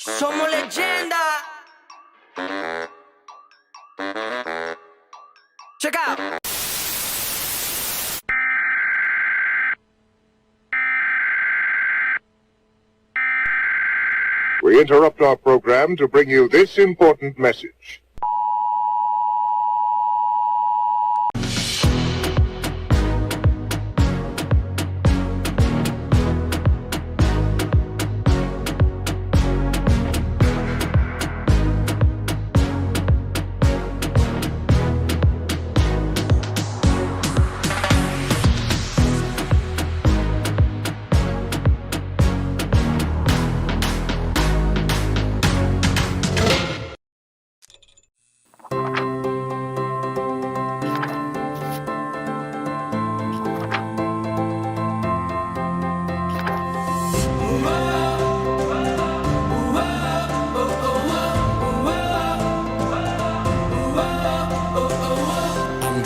Somos leyenda. Check out. We interrupt our program to bring you this important message.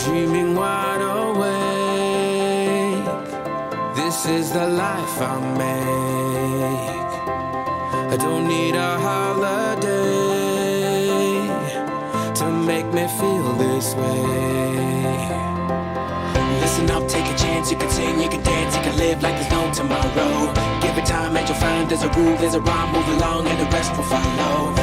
Dreaming wide awake. This is the life I make. I don't need a holiday to make me feel this way. Listen up, take a chance. You can sing, you can dance, you can live like there's no tomorrow. Give it time and you'll find there's a rule, there's a rhyme. Move along and the rest will follow.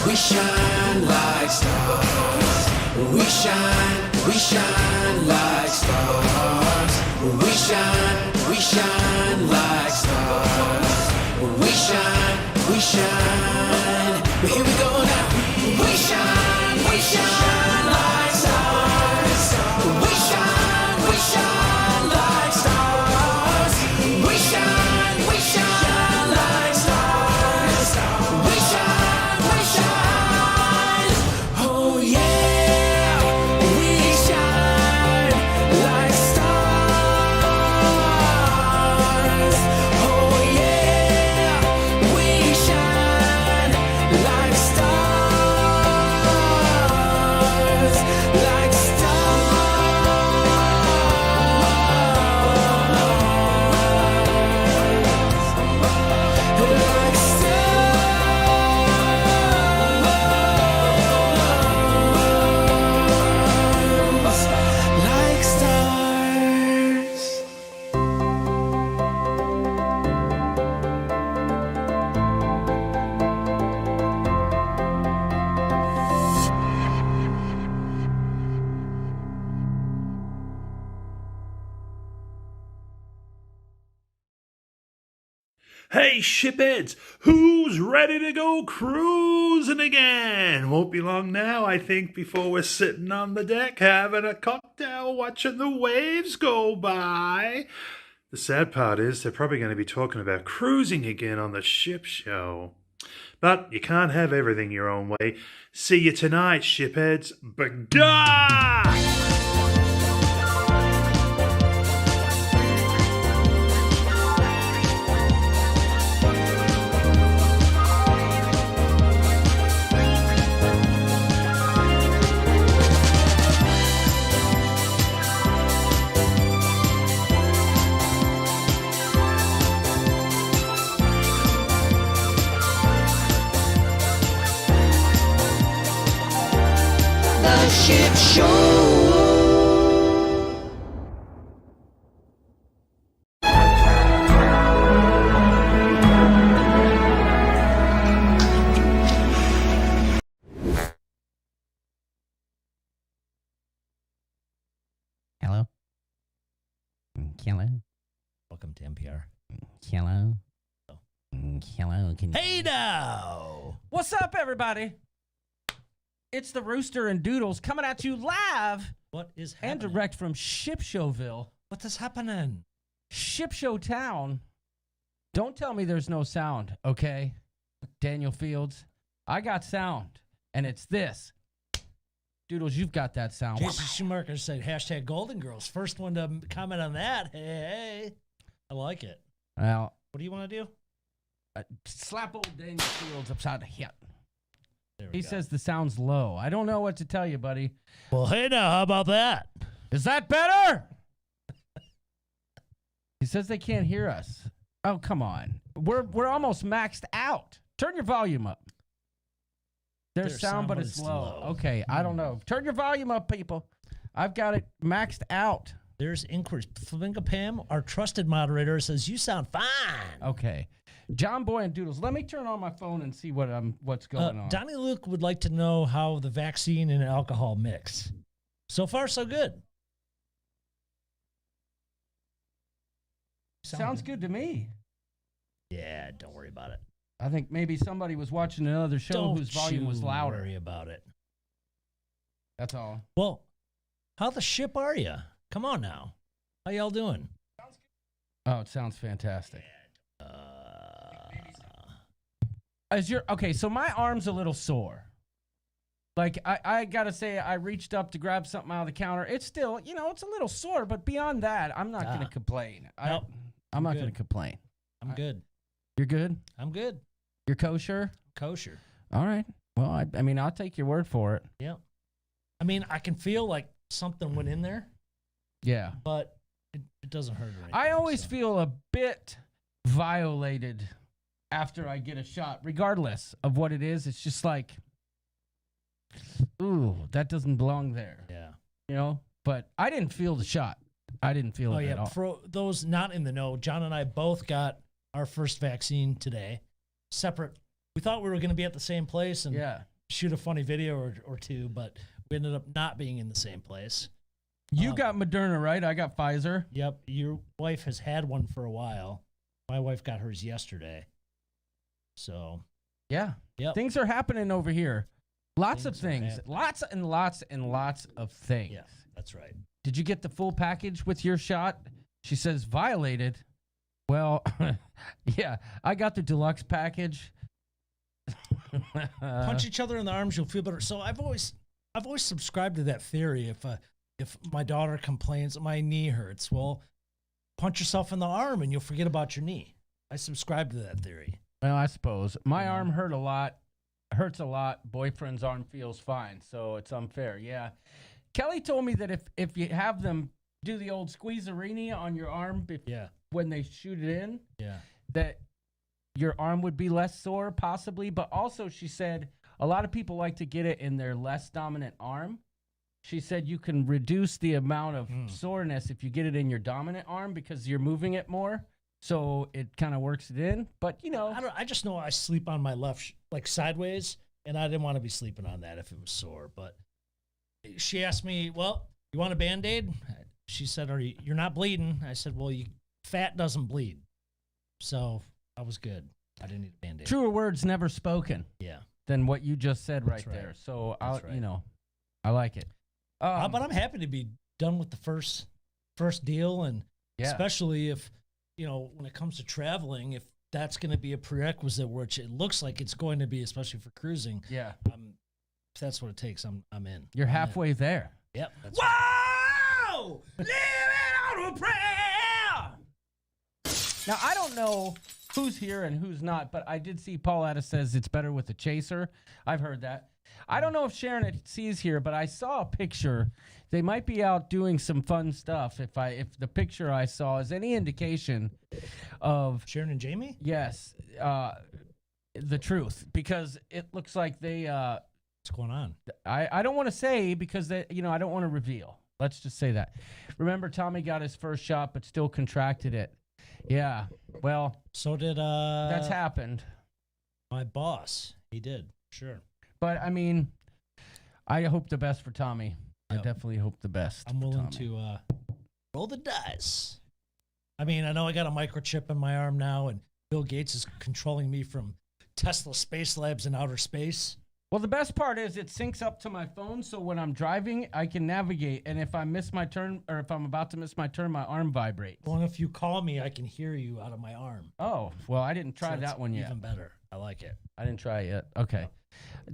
We shine like stars. We shine like stars. We shine like stars. We shine. But here we go now. We shine like stars. We shine like stars. We shine like stars. We shine. Oh yeah, we shine like stars. Oh yeah, we shine like stars. Like Hey shipheads, who's ready to go cruising again? Won't be long now, I think, before we're sitting on the deck having a cocktail watching the waves go by. The sad part is they're probably going to be talking about cruising again on the ship show. But you can't have everything your own way. See you tonight, shipheads. Bagah! The Ship Show. Hello? Hello? Welcome to NPR. Hello? Hello? Can you... Hey now! What's up, everybody? It's the Rooster and Doodles coming at you live What is and happening? direct from Ship Showville, What is happening? Ship Show Town. Don't tell me there's no sound, okay? Daniel Fields, I got sound, and it's this. Doodles, you've got that sound. Jason Schumacher said hashtag Golden Girls. First one to comment on that. Hey. I like it. Well, What do you want to do? slap old Daniel Fields upside the head. There we He go. says the sound's low. I don't know what to tell you, buddy. Well, hey now, how about that? Is that better? He says they can't hear us. Oh, come on. We're almost maxed out. Turn your volume up. There's sound, but it's low. Okay, I don't know. Turn your volume up, people. I've got it maxed out. There's inquiries. Flamingo Pam, our trusted moderator, says you sound fine. Okay. John Boy and Doodles. Let me turn on my phone and see what's going on. Donnie Luke would like to know how the vaccine and alcohol mix. So far, so good. Sounds good to me. Yeah, don't worry about it. I think maybe somebody was watching another show Don't whose volume was you louder. worry about it. That's all. Well, how the ship are you? Come on now. How y'all doing? Oh, it sounds fantastic. Uh, Okay, so my arm's a little sore. Like, I gotta say, I reached up to grab something out of the counter. It's still, it's a little sore, but beyond that, I'm not gonna complain. Nope. I'm not good. gonna complain. I'm good. You're good? I'm good. You're kosher? Kosher. All right. Well, I mean, I'll take your word for it. Yeah. I mean, I can feel like something went in there, Yeah. but it doesn't hurt or anything. I always so. feel a bit violated after I get a shot, regardless of what it is. It's just like, ooh, that doesn't belong there. Yeah. But I didn't feel the shot. I didn't feel Oh, it at yeah. all. For those not in the know, John and I both got our first vaccine today. Separate. We thought we were going to be at the same place and Yeah. shoot a funny video or two, but we ended up not being in the same place. You got Moderna, right? I got Pfizer. Yep. Your wife has had one for a while. My wife got hers yesterday. So, Yeah. yep. Things are happening over here. Lots of Things are things. happening. Lots and lots and lots of things. Yeah, that's right. Did you get the full package with your shot? She says violated. Well, yeah, I got the deluxe package. Punch each other in the arms, you'll feel better. So I've always subscribed to that theory. If my daughter complains that my knee hurts, well, punch yourself in the arm and you'll forget about your knee. I subscribe to that theory. Well, I suppose. My arm hurts a lot. Boyfriend's arm feels fine, so it's unfair. Yeah. Kelly told me that if you have them do the old squeeze-a-rini on your arm Yeah, when they shoot it in, yeah. that your arm would be less sore, possibly. But also, she said a lot of people like to get it in their less dominant arm. She said you can reduce the amount of soreness if you get it in your dominant arm because you're moving it more. So it kind of works it in. But, I just know I sleep on my left, like sideways, and I didn't want to be sleeping on that if it was sore. But she asked me, well, you want a Band-Aid? She said, you're not bleeding. I said, well, fat doesn't bleed. So I was good. I didn't need a Band-Aid. truer words never spoken Yeah. than what you just said right That's right. there. So, That's right. I like it. But I'm happy to be done with the first deal, and Yeah. especially if when it comes to traveling, if that's going to be a prerequisite, which it looks like it's going to be, especially for cruising. Yeah. If that's what it takes, I'm in. You're I'm in. halfway there. Yep. That's Whoa! Live it on a prayer! Now, I don't know who's here and who's not, but I did see Paul Addis says it's better with a chaser. I've heard that. I don't know if Sharon at C's here, but I saw a picture. They might be out doing some fun stuff. If the picture I saw is any indication of Sharon and Jamie? yes, the truth, because it looks like they. What's going on? I don't want to say because I don't want to reveal. Let's just say that. Remember, Tommy got his first shot, but still contracted it. Yeah. Well, So did that's happened. my boss. He did. Sure. But I mean, I hope the best for Tommy. I Yep. definitely hope the best. I'm for willing Tommy. to roll the dice. I mean, I know I got a microchip in my arm now, and Bill Gates is controlling me from Tesla Space Labs in outer space. Well, the best part is it syncs up to my phone, so when I'm driving, I can navigate. And if I miss my turn, or if I'm about to miss my turn, my arm vibrates. Well, if you call me, I can hear you out of my arm. Oh, well, I didn't try So that's that one yet. Even better. I like it. I didn't try it yet. Okay.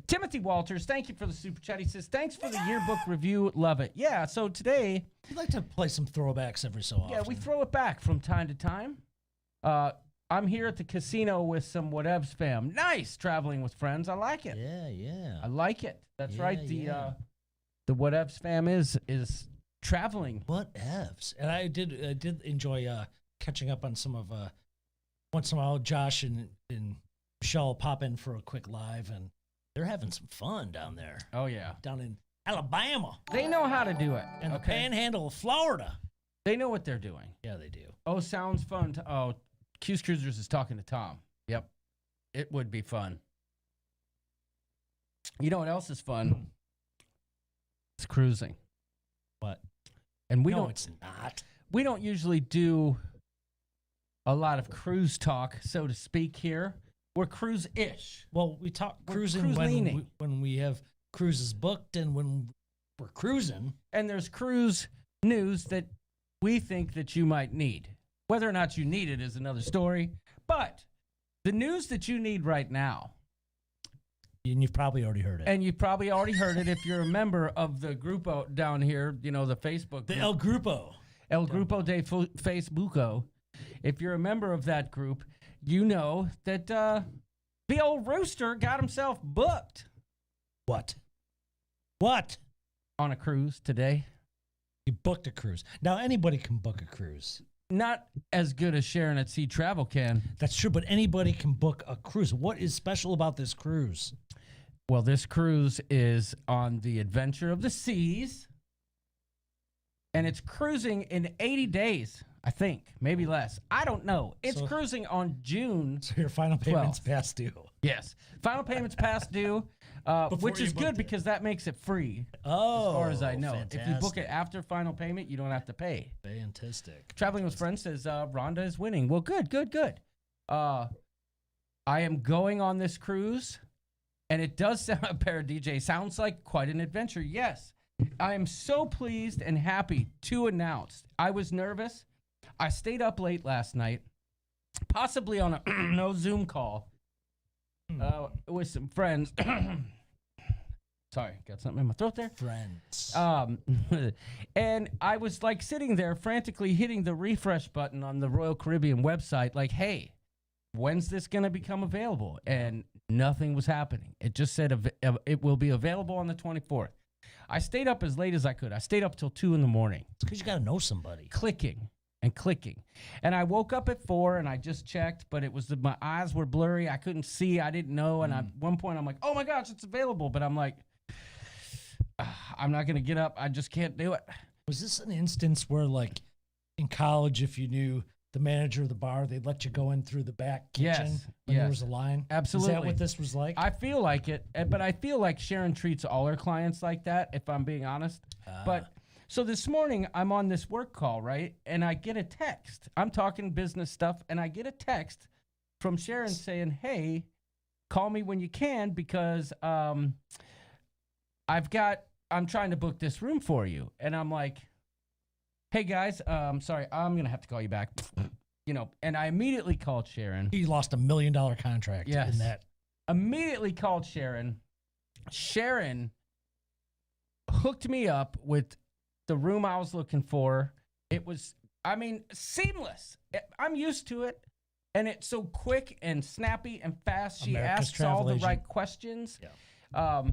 Timothy Walters, thank you for the super chat. He says, thanks for the yearbook review. Love it. Yeah, so today, We like to play some throwbacks every so often. yeah, we throw it back from time to time. I'm here at the casino with some Whatevs fam. Nice traveling with friends. I like it. Yeah. I like it. That's Yeah, right. The Whatevs fam is traveling. What ifs? And I did enjoy catching up on some of once in a while Josh and Michelle pop in for a quick live, and they're having some fun down there. Oh yeah. Down in Alabama They know how to do it. and the panhandle of Florida. They know what they're doing. Yeah, they do. Oh, sounds fun. Q's Cruisers is talking to Tom. Yep. It would be fun. You know what else is fun? It's cruising. What? And No, it's not. we don't usually do a lot of cruise talk, so to speak here. We're cruise-ish. Well, we talk We're cruising cruise-leaning. when we have cruises booked and when we're cruising. And there's cruise news that we think that you might need. Whether or not you need it is another story. But the news that you need right now, And you've probably already heard it. and you probably already heard it if you're a member of the group down here, the Facebook The group, El Grupo. El Grupo de Facebooko. If you're a member of that group, you know that the old rooster got himself booked What? on a cruise today. You booked a cruise. Now anybody can book a cruise. Not as good as Sharon at Sea Travel can. That's true, but anybody can book a cruise. What is special about this cruise? Well, this cruise is on the Adventure of the Seas, and it's cruising in 80 days, I think, maybe less. I don't know. It's So- cruising on June. So your final payment's 12th. past due. Yes, final payment's past due, which you is booked good it. because that makes it free, Oh, as far as I know. If you book fantastic. it after final payment, you don't have to pay. Fantastic. Traveling with Friends says Rhonda is winning. Well, good. I am going on this cruise, and it does sound, Para DJ, sounds like quite an adventure. Yes, I am so pleased and happy to announce. I was nervous. I stayed up late last night, possibly on a no Zoom call with some friends. Sorry, got something in my throat there. Friends. And I was like sitting there frantically hitting the refresh button on the Royal Caribbean website, like, hey, when's this going to become available? And nothing was happening. It just said it will be available on the 24th. I stayed up as late as I could. I stayed up till 2 a.m. It's because you got to know somebody. clicking and clicking. And I woke up at 4 and I just checked, but it was my eyes were blurry. I couldn't see. I didn't know. And at one point I'm like, oh my gosh, it's available. But I'm like, I'm not going to get up. I just can't do it. Was this an instance where, like, in college, if you knew the manager of the bar, they'd let you go in through the back kitchen Yes, when there yes. was a line? Is Absolutely. that what this was like? I feel like it, but I feel like Sharon treats all her clients like that, if I'm being honest. But so this morning, I'm on this work call, right? And I get a text. I'm talking business stuff, and I get a text from Sharon saying, hey, call me when you can because I'm trying to book this room for you. And I'm like, hey, guys, sorry, I'm going to have to call you back. you know, and I immediately called Sharon. He lost $1 million contract Yes. in that. Immediately called Sharon. Sharon hooked me up with the room I was looking for. It was, I mean, seamless. I'm used to it. And it's so quick and snappy and fast. She America's asks all the travel right agent. questions. Yeah.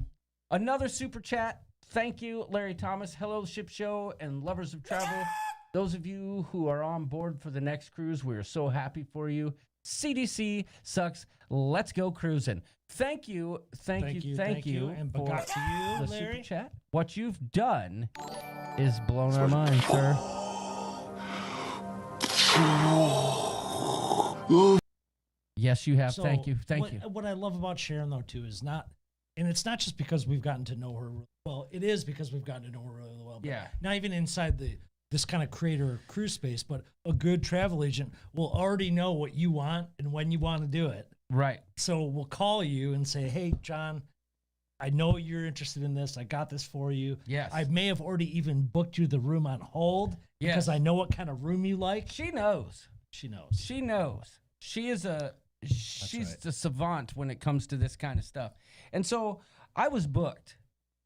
Another super chat. Thank you, Larry Thomas. Hello, Ship Show and lovers of travel. Those of you who are on board for the next cruise, we are so happy for you. CDC sucks. Let's go cruising. Thank you. Thank you. And for back to you, the Larry. super chat. What you've done is blown our minds, sir. Yes, you have. So Thank you. Thank you. What I love about Sharon, though, too, is not, and it's not just because we've gotten to know her. Well, it is because we've gotten to know her really well. But Yeah. Not even inside this kind of creator cruise space, but a good travel agent will already know what you want and when you want to do it. Right. So we'll call you and say, "Hey, John, I know you're interested in this. I got this for you. Yes. I may have already even booked you the room on hold because Yes. I know what kind of room you like." She knows. She knows. She knows. She's right. a savant when it comes to this kind of stuff. And so I was booked.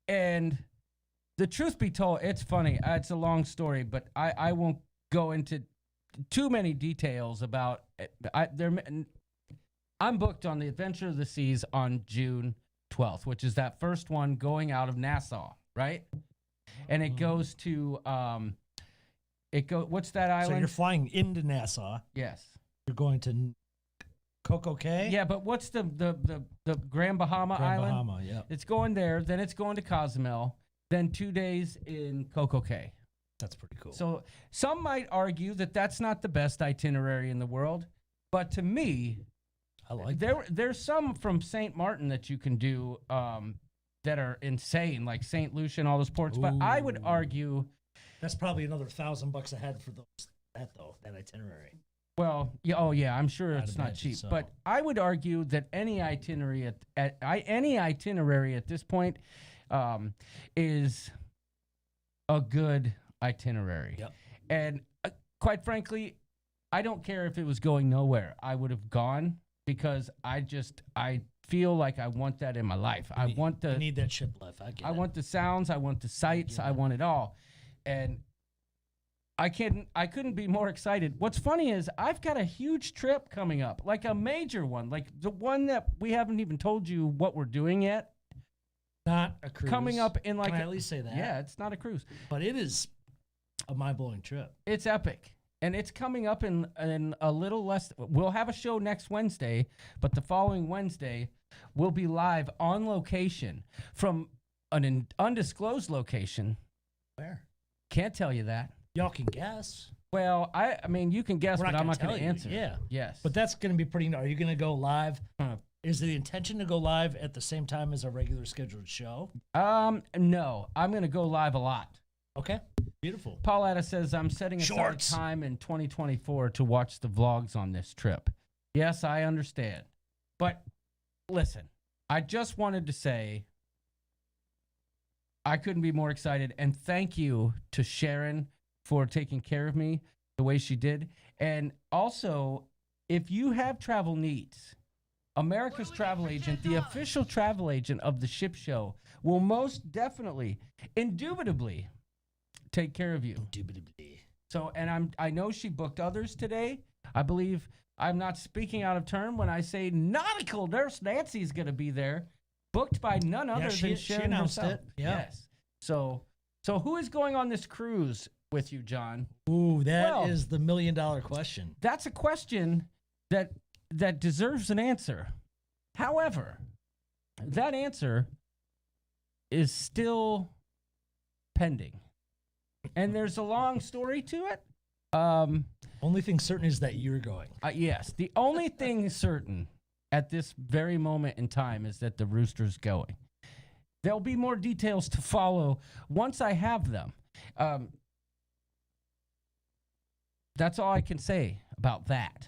And the truth be told, it's funny. It's a long story, but I won't go into too many details about it. I'm booked on the Adventure of the Seas on June 12th, which is that first one going out of Nassau, right? And it goes to what's that So island? you're flying into Nassau. Yes. You're going to Coco Cay? Yeah, but what's the Grand Bahama Grand Island? Bahama, yeah. It's going there, then it's going to Cozumel, then 2 days in Coco Cay. That's pretty cool. So some might argue that that's not the best itinerary in the world, but to me, I like there's some from St. Martin that you can do that are insane, like St. Lucia and all those ports. But I would Ooh. argue, That's probably another $1,000 a head for that itinerary. well, yeah, oh yeah, I'm sure I'd it's not imagine cheap. so. But I would argue that any itinerary any itinerary at this point is a good itinerary. Yep. And quite frankly, I don't care if it was going nowhere. I would have gone because I feel like I want that in my life. I want You the need that ship lift. I get I it. want the sounds, I want the sights, I want it all. And I couldn't be more excited. What's funny is I've got a huge trip coming up, like a major one, like the one that we haven't even told you what we're doing yet. Not a cruise. Coming up in like Can I at least say that? Yeah, it's not a cruise. But it is a mind-blowing trip. It's epic. And it's coming up in a little less. We'll have a show next Wednesday, but the following Wednesday, we'll be live on location from an undisclosed location. Where? Can't tell you that. Y'all can guess. Well, I mean, you can guess, We're but not I'm gonna not going tell to you. answer. Yeah. Yes. But that's going to be pretty. Are you going to go live? Uh, Is the intention to go live at the same time as a regular scheduled show? No, I'm going to go live a lot. Okay. Beautiful. Pauletta says, I'm setting aside Shorts. time in 2024 to watch the vlogs on this trip. Yes, I understand. But listen, I just wanted to say I couldn't be more excited. And thank you to Sharon for taking care of me the way she did. And also, if you have travel needs, America's travel agent, the official travel agent of the ship show, will most definitely, indubitably, take care of you. Indubitably. So, and I know she booked others today. I believe I'm not speaking out of turn when I say nautical nurse Nancy's going to be there, booked by none other she than Sharon announced herself. it. Yeah. Yes. So who is going on this cruise with you, John? Ooh, that is Well- the $1 million question. That's a question that deserves an answer. However, that answer is still pending. And there's a long story to it. Only thing certain is that you're going. Yes, the only thing certain at this very moment in time is that the rooster's going. There'll be more details to follow once I have them. That's all I can say about that.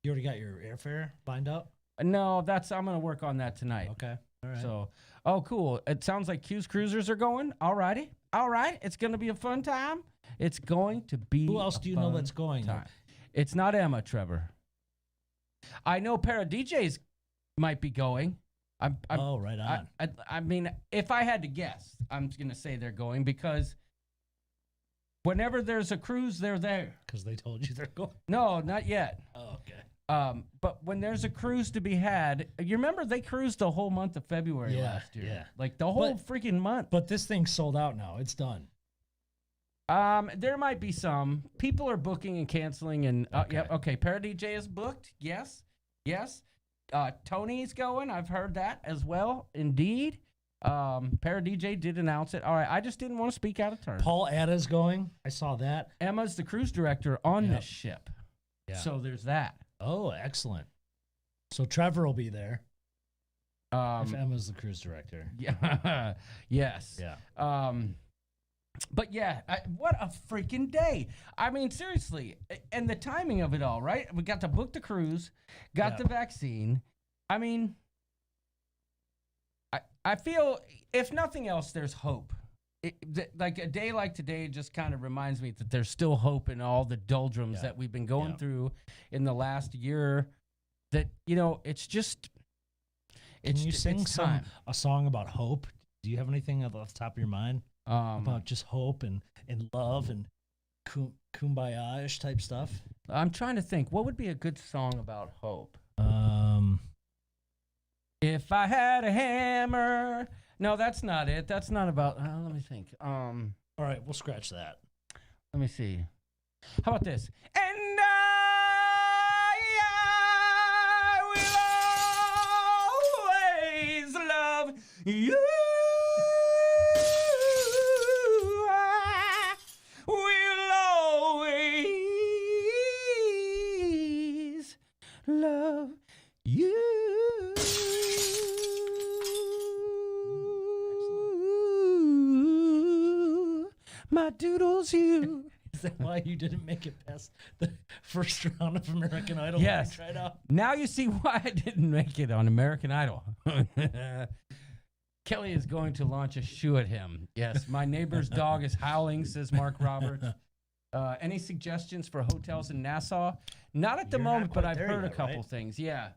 You already got your airfare lined up? No, I'm going to work on that tonight. Okay. All right. So, oh, cool. It sounds like Q's Cruisers are going. All righty. All right. It's going to be a fun time. It's going to be Who else do you know that's going? time. It's not Emma, Trevor. I know Para DJs might be going. Oh, right on. I mean, if I had to guess, I'm going to say they're going because whenever there's a cruise, they're there. Because they told you they're going. No, not yet. Oh, okay. But when there's a cruise to be had, you remember they cruised the whole month of February last year. Yeah. Like the whole freaking month. But this thing's sold out now. It's done. There might be some. People are booking and canceling and Okay. yeah, okay. Para DJ is booked. Yes. Yes. Tony's going. I've heard that as well. Indeed. Para DJ did announce it. All right. I just didn't want to speak out of turn. Paul Atta's going. I saw that. Emma's the cruise director on Yep. this ship. Yeah. So there's that. Oh, excellent. So Trevor will be there if Emma's the cruise director. Yeah. Yes. Yeah. But yeah, what a freaking day. I mean, seriously. And the timing of it all, right? We got to book the cruise, got the vaccine. I mean, I feel, if nothing else, there's hope. Like a day like today just kind of reminds me that there's still hope in all the doldrums that we've been going through in the last year. That, you know, it's just, Can you sing time. a song about hope? Do you have anything off the top of your mind about just hope and love and kumbaya-ish type stuff? I'm trying to think, what would be a good song about hope? If I had a hammer. No, that's not it. That's not about. Let me think. All right, we'll scratch that. Let me see. How about this? And I will always love you. I will always love you. My doodles, you. Is that why you didn't make it past the first round of American Idol? when Yes. you tried out? Now you see why I didn't make it on American Idol. Kelly is going to launch a shoe at him. Yes, my neighbor's dog is howling, says Mark Roberts. Any suggestions for hotels in Nassau? Not at the You're not moment, but quite I've there heard a yet, couple right? things. Yeah.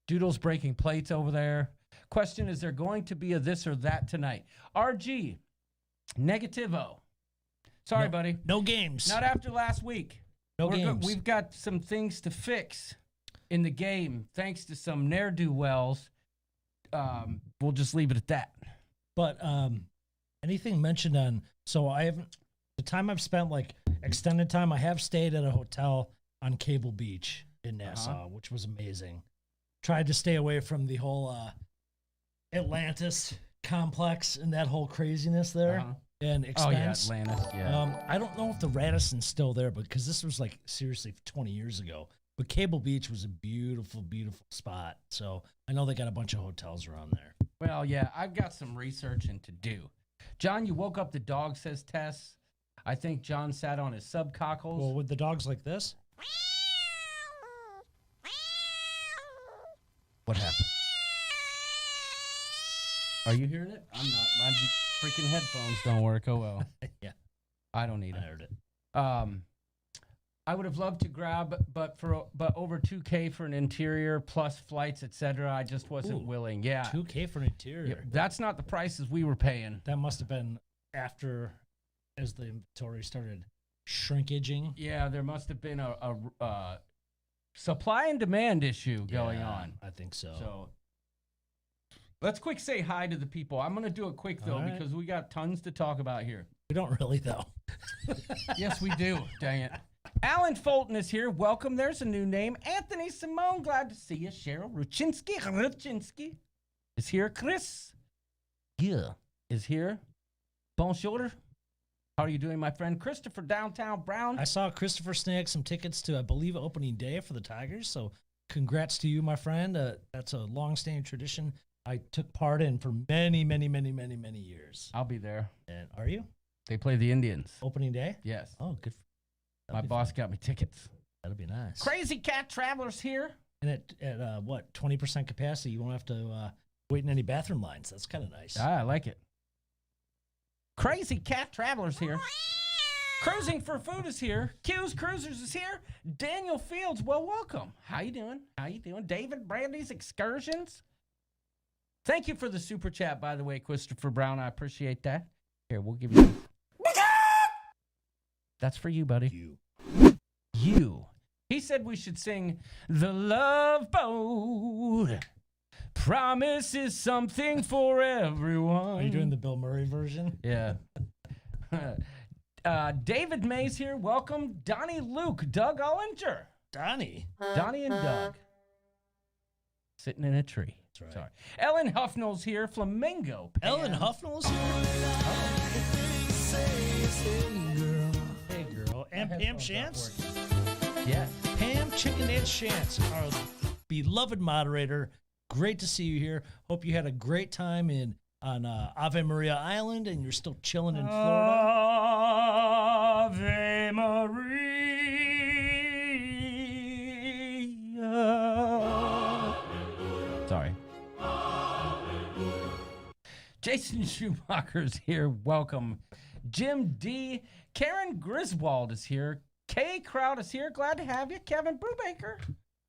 Doodles breaking plates over there. Question, is there going to be a this or that tonight? RG, negativo. Sorry, buddy. No games. Not after last week. No games. We've got some things to fix in the game, thanks to some ne'er-do-wells. We'll just leave it at that. But anything mentioned on? So I haven't. The time I've spent, like extended time, I have stayed at a hotel on Cable Beach in Nassau, which was amazing. Tried to stay away from the whole Atlantis complex and that whole craziness there and expense. Oh yeah, Atlantis. Yeah. I don't know if the Radisson's still there, but because this was like seriously 20 years ago. But Cable Beach was a beautiful, beautiful spot. So I know they got a bunch of hotels around there. Well, yeah, I've got some researching to do. John, you woke up the dog, says Tess. I think John sat on his subcockles. Well, with the dogs like this, What happened? Are you hearing it? I'm not. My freaking headphones don't work. Oh well. yeah, I don't need I them. heard it. I would have loved to grab, but over $2K for an interior plus flights, etc. I just wasn't willing. Yeah, $2K for an interior. Yeah, that's not the prices we were paying. That must have been after, as the inventory started shrinkaging. Yeah, there must have been a supply and demand issue going Yeah, on. I think so. So let's quick say hi to the people. I'm going to do it quick, though, All right. because we got tons to talk about here. We don't really, though. Yes, we do. Dang it. Alan Fulton is here. Welcome. There's a new name. Anthony Simone. Glad to see you. Cheryl Ruchinsky is here. Chris is here. Bonjour. How are you doing, my friend? Christopher Downtown Brown. I saw Christopher snag some tickets to, I believe, opening day for the Tigers. So congrats to you, my friend. That's a long-standing tradition I took part in for many, many, many, many, many years. I'll be there. And are you? They play the Indians. Opening day? Yes. Oh, good. My boss got me tickets. That'll be nice. Crazy Cat Travelers here. And at what, 20% capacity, you won't have to wait in any bathroom lines. That's kind of nice. I like it. Crazy Cat Travelers here. Cruising for Food is here. Q's Cruisers is here. Daniel Fields, well, welcome. How you doing? How you doing? David Brandy's Excursions. Thank you for the super chat, by the way, Christopher Brown. I appreciate that. Here, we'll give you. That's for you, buddy. You. He said we should sing The Love Boat. Promise is something for everyone. Are you doing the Bill Murray version? Yeah. David Mays here. Welcome. Donnie Luke. Doug Ollinger. Donnie. Donnie and Doug. Sitting in a tree. That's right. Sorry. Ellen Huffnell's here. Flamingo. Pam. Ellen Huffnell's here. Hey, girl. And Pam Shantz. Yeah. Pam Chicken and Shantz, our beloved moderator. Great to see you here. Hope you had a great time on Ave Maria Island and you're still chilling in Florida. Ave Maria. Sorry. Jason Schumacher's here. Welcome. Jim D. Karen Griswold is here. Kay Crowd is here. Glad to have you. Kevin Brubaker.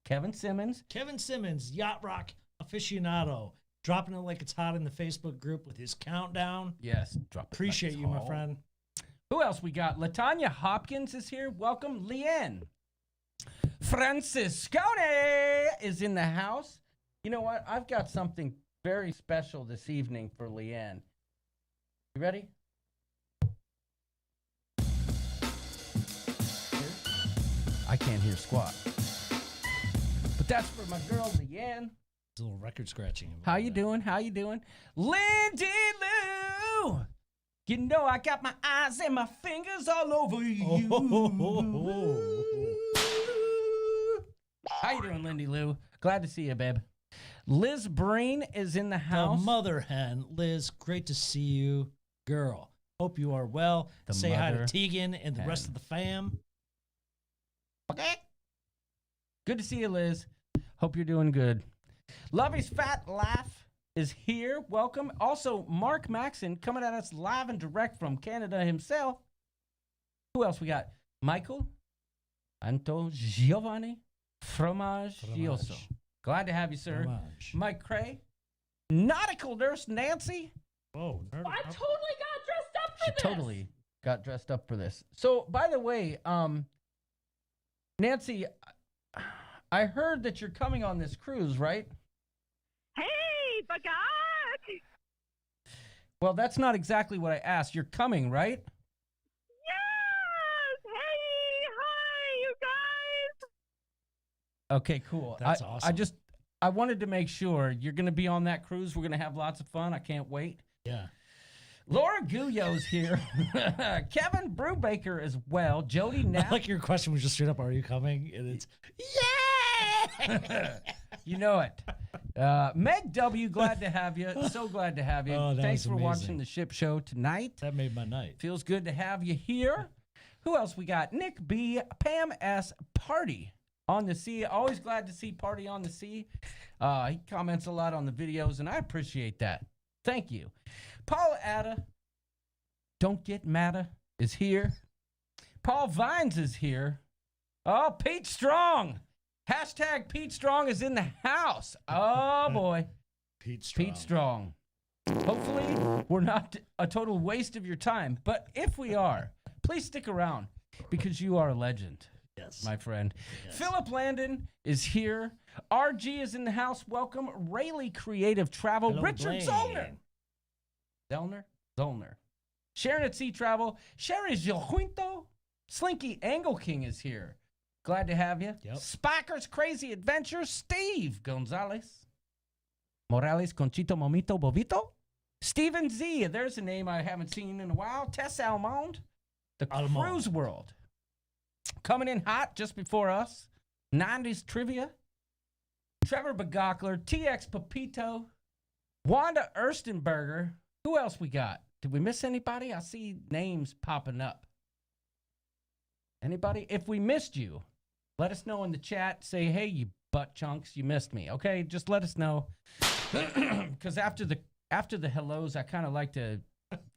Kevin Simmons. Kevin Simmons, Yacht Rock aficionado, dropping it like it's hot in the Facebook group with his countdown. Yes. Drop it Appreciate like you, it's my hot. friend. Who else we got? Latanya Hopkins is here. Welcome. Leanne. Franciscone is in the house. You know what? I've got something very special this evening for Leanne. You ready? I can't hear squat. But that's for my girl, Leanne. It's a little record scratching. How you doing? How you doing? Lindy Lou! You know I got my eyes and my fingers all over you. How you doing, Lindy Lou? Glad to see you, babe. Liz Breen is in the house. The mother hen, Liz, great to see you. Girl, hope you are well. The Say hi to mother Tegan and the hen. rest of the fam. Good to see you, Liz. Hope you're doing good. Lovey's Fat Laugh is here. Welcome. Also, Mark Maxon coming at us live and direct from Canada himself. Who else we got? Michael Anto Giovanni Fromagioso. Glad to have you, sir. Fromage. Mike Cray. Nautical Nurse Nancy. Whoa, nerd. I totally got dressed up for She this. totally got dressed up for this. So, by the way, Nancy, I heard that you're coming on this cruise, right? Hey, bagat. Well, that's not exactly what I asked. You're coming, right? Yes. Hey, hi, you guys. Okay, cool. That's awesome. I wanted to make sure you're going to be on that cruise. We're going to have lots of fun. I can't wait. Yeah. Laura Guyo's here. Kevin Brubaker as well. Jody I Knapp. like your question was just straight up, are you coming? And it's, yeah! You know it. Meg W, glad to have you. So glad to have you. Oh, that Thanks was for amazing. watching the ship show tonight. That made my night. Feels good to have you here. Who else we got? Nick B, Pam S, Party on the Sea. Always glad to see Party on the Sea. He comments a lot on the videos, and I appreciate that. Thank you. Paul Atta, Don't Get Madda, is here. Paul Vines is here. Oh, Pete Strong. Hashtag Pete Strong is in the house. Oh, boy. Pete Strong. Pete Strong. Hopefully, we're not a total waste of your time. But if we are, please stick around because you are a legend, Yes. my friend. Yes. Philip Landon is here. RG is in the house. Welcome. Rayleigh Creative Travel. Hello, Richard Blaine. Zollner. Zollner. Sharon at Sea Travel. Sherry Gilquinto. Slinky Angle King is here. Glad to have you. Yep. Spikers Crazy Adventures. Steve Gonzalez. Morales Conchito Momito Bovito. Stephen Z. There's a name I haven't seen in a while. Tess Almond. The Almond. Cruise World. Coming in hot just before us. 90s Trivia. Trevor Begockler. TX Papito. Wanda Erstenberger. Who else we got? Did we miss anybody? I see names popping up. Anybody? If we missed you, let us know in the chat. Say, hey, you butt chunks, you missed me. Okay, just let us know. Because after the hellos, I kind of like to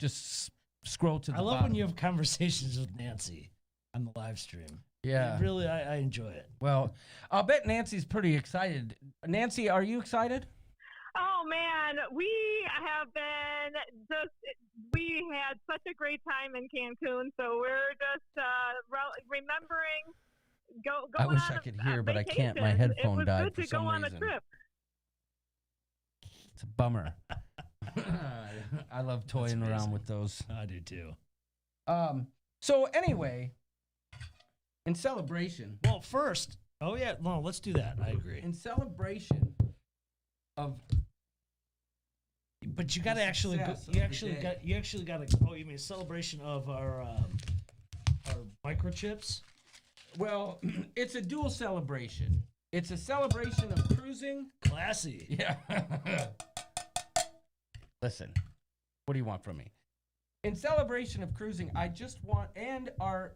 just scroll to the I love bottom. when you have conversations with Nancy on the live stream. Yeah. Really, I enjoy it. Well, I'll bet Nancy's pretty excited. Nancy, are you excited? Oh man, we had such a great time in Cancun, so we're just remembering going I wish on I a- could hear, a but I can't. My vacation. headphone died It was for good to some go on a reason. trip. It's a bummer. I love toying around amazing. with those. I do too. So anyway, in celebration, Well, first, let's do that. I agree. in celebration of But you got to actually, success you of actually the day. got, you actually got to. Oh, you mean celebration of our microchips? well, it's a dual celebration. It's a celebration of cruising. Classy. Yeah. Listen, what do you want from me? In celebration of cruising, I just want, and our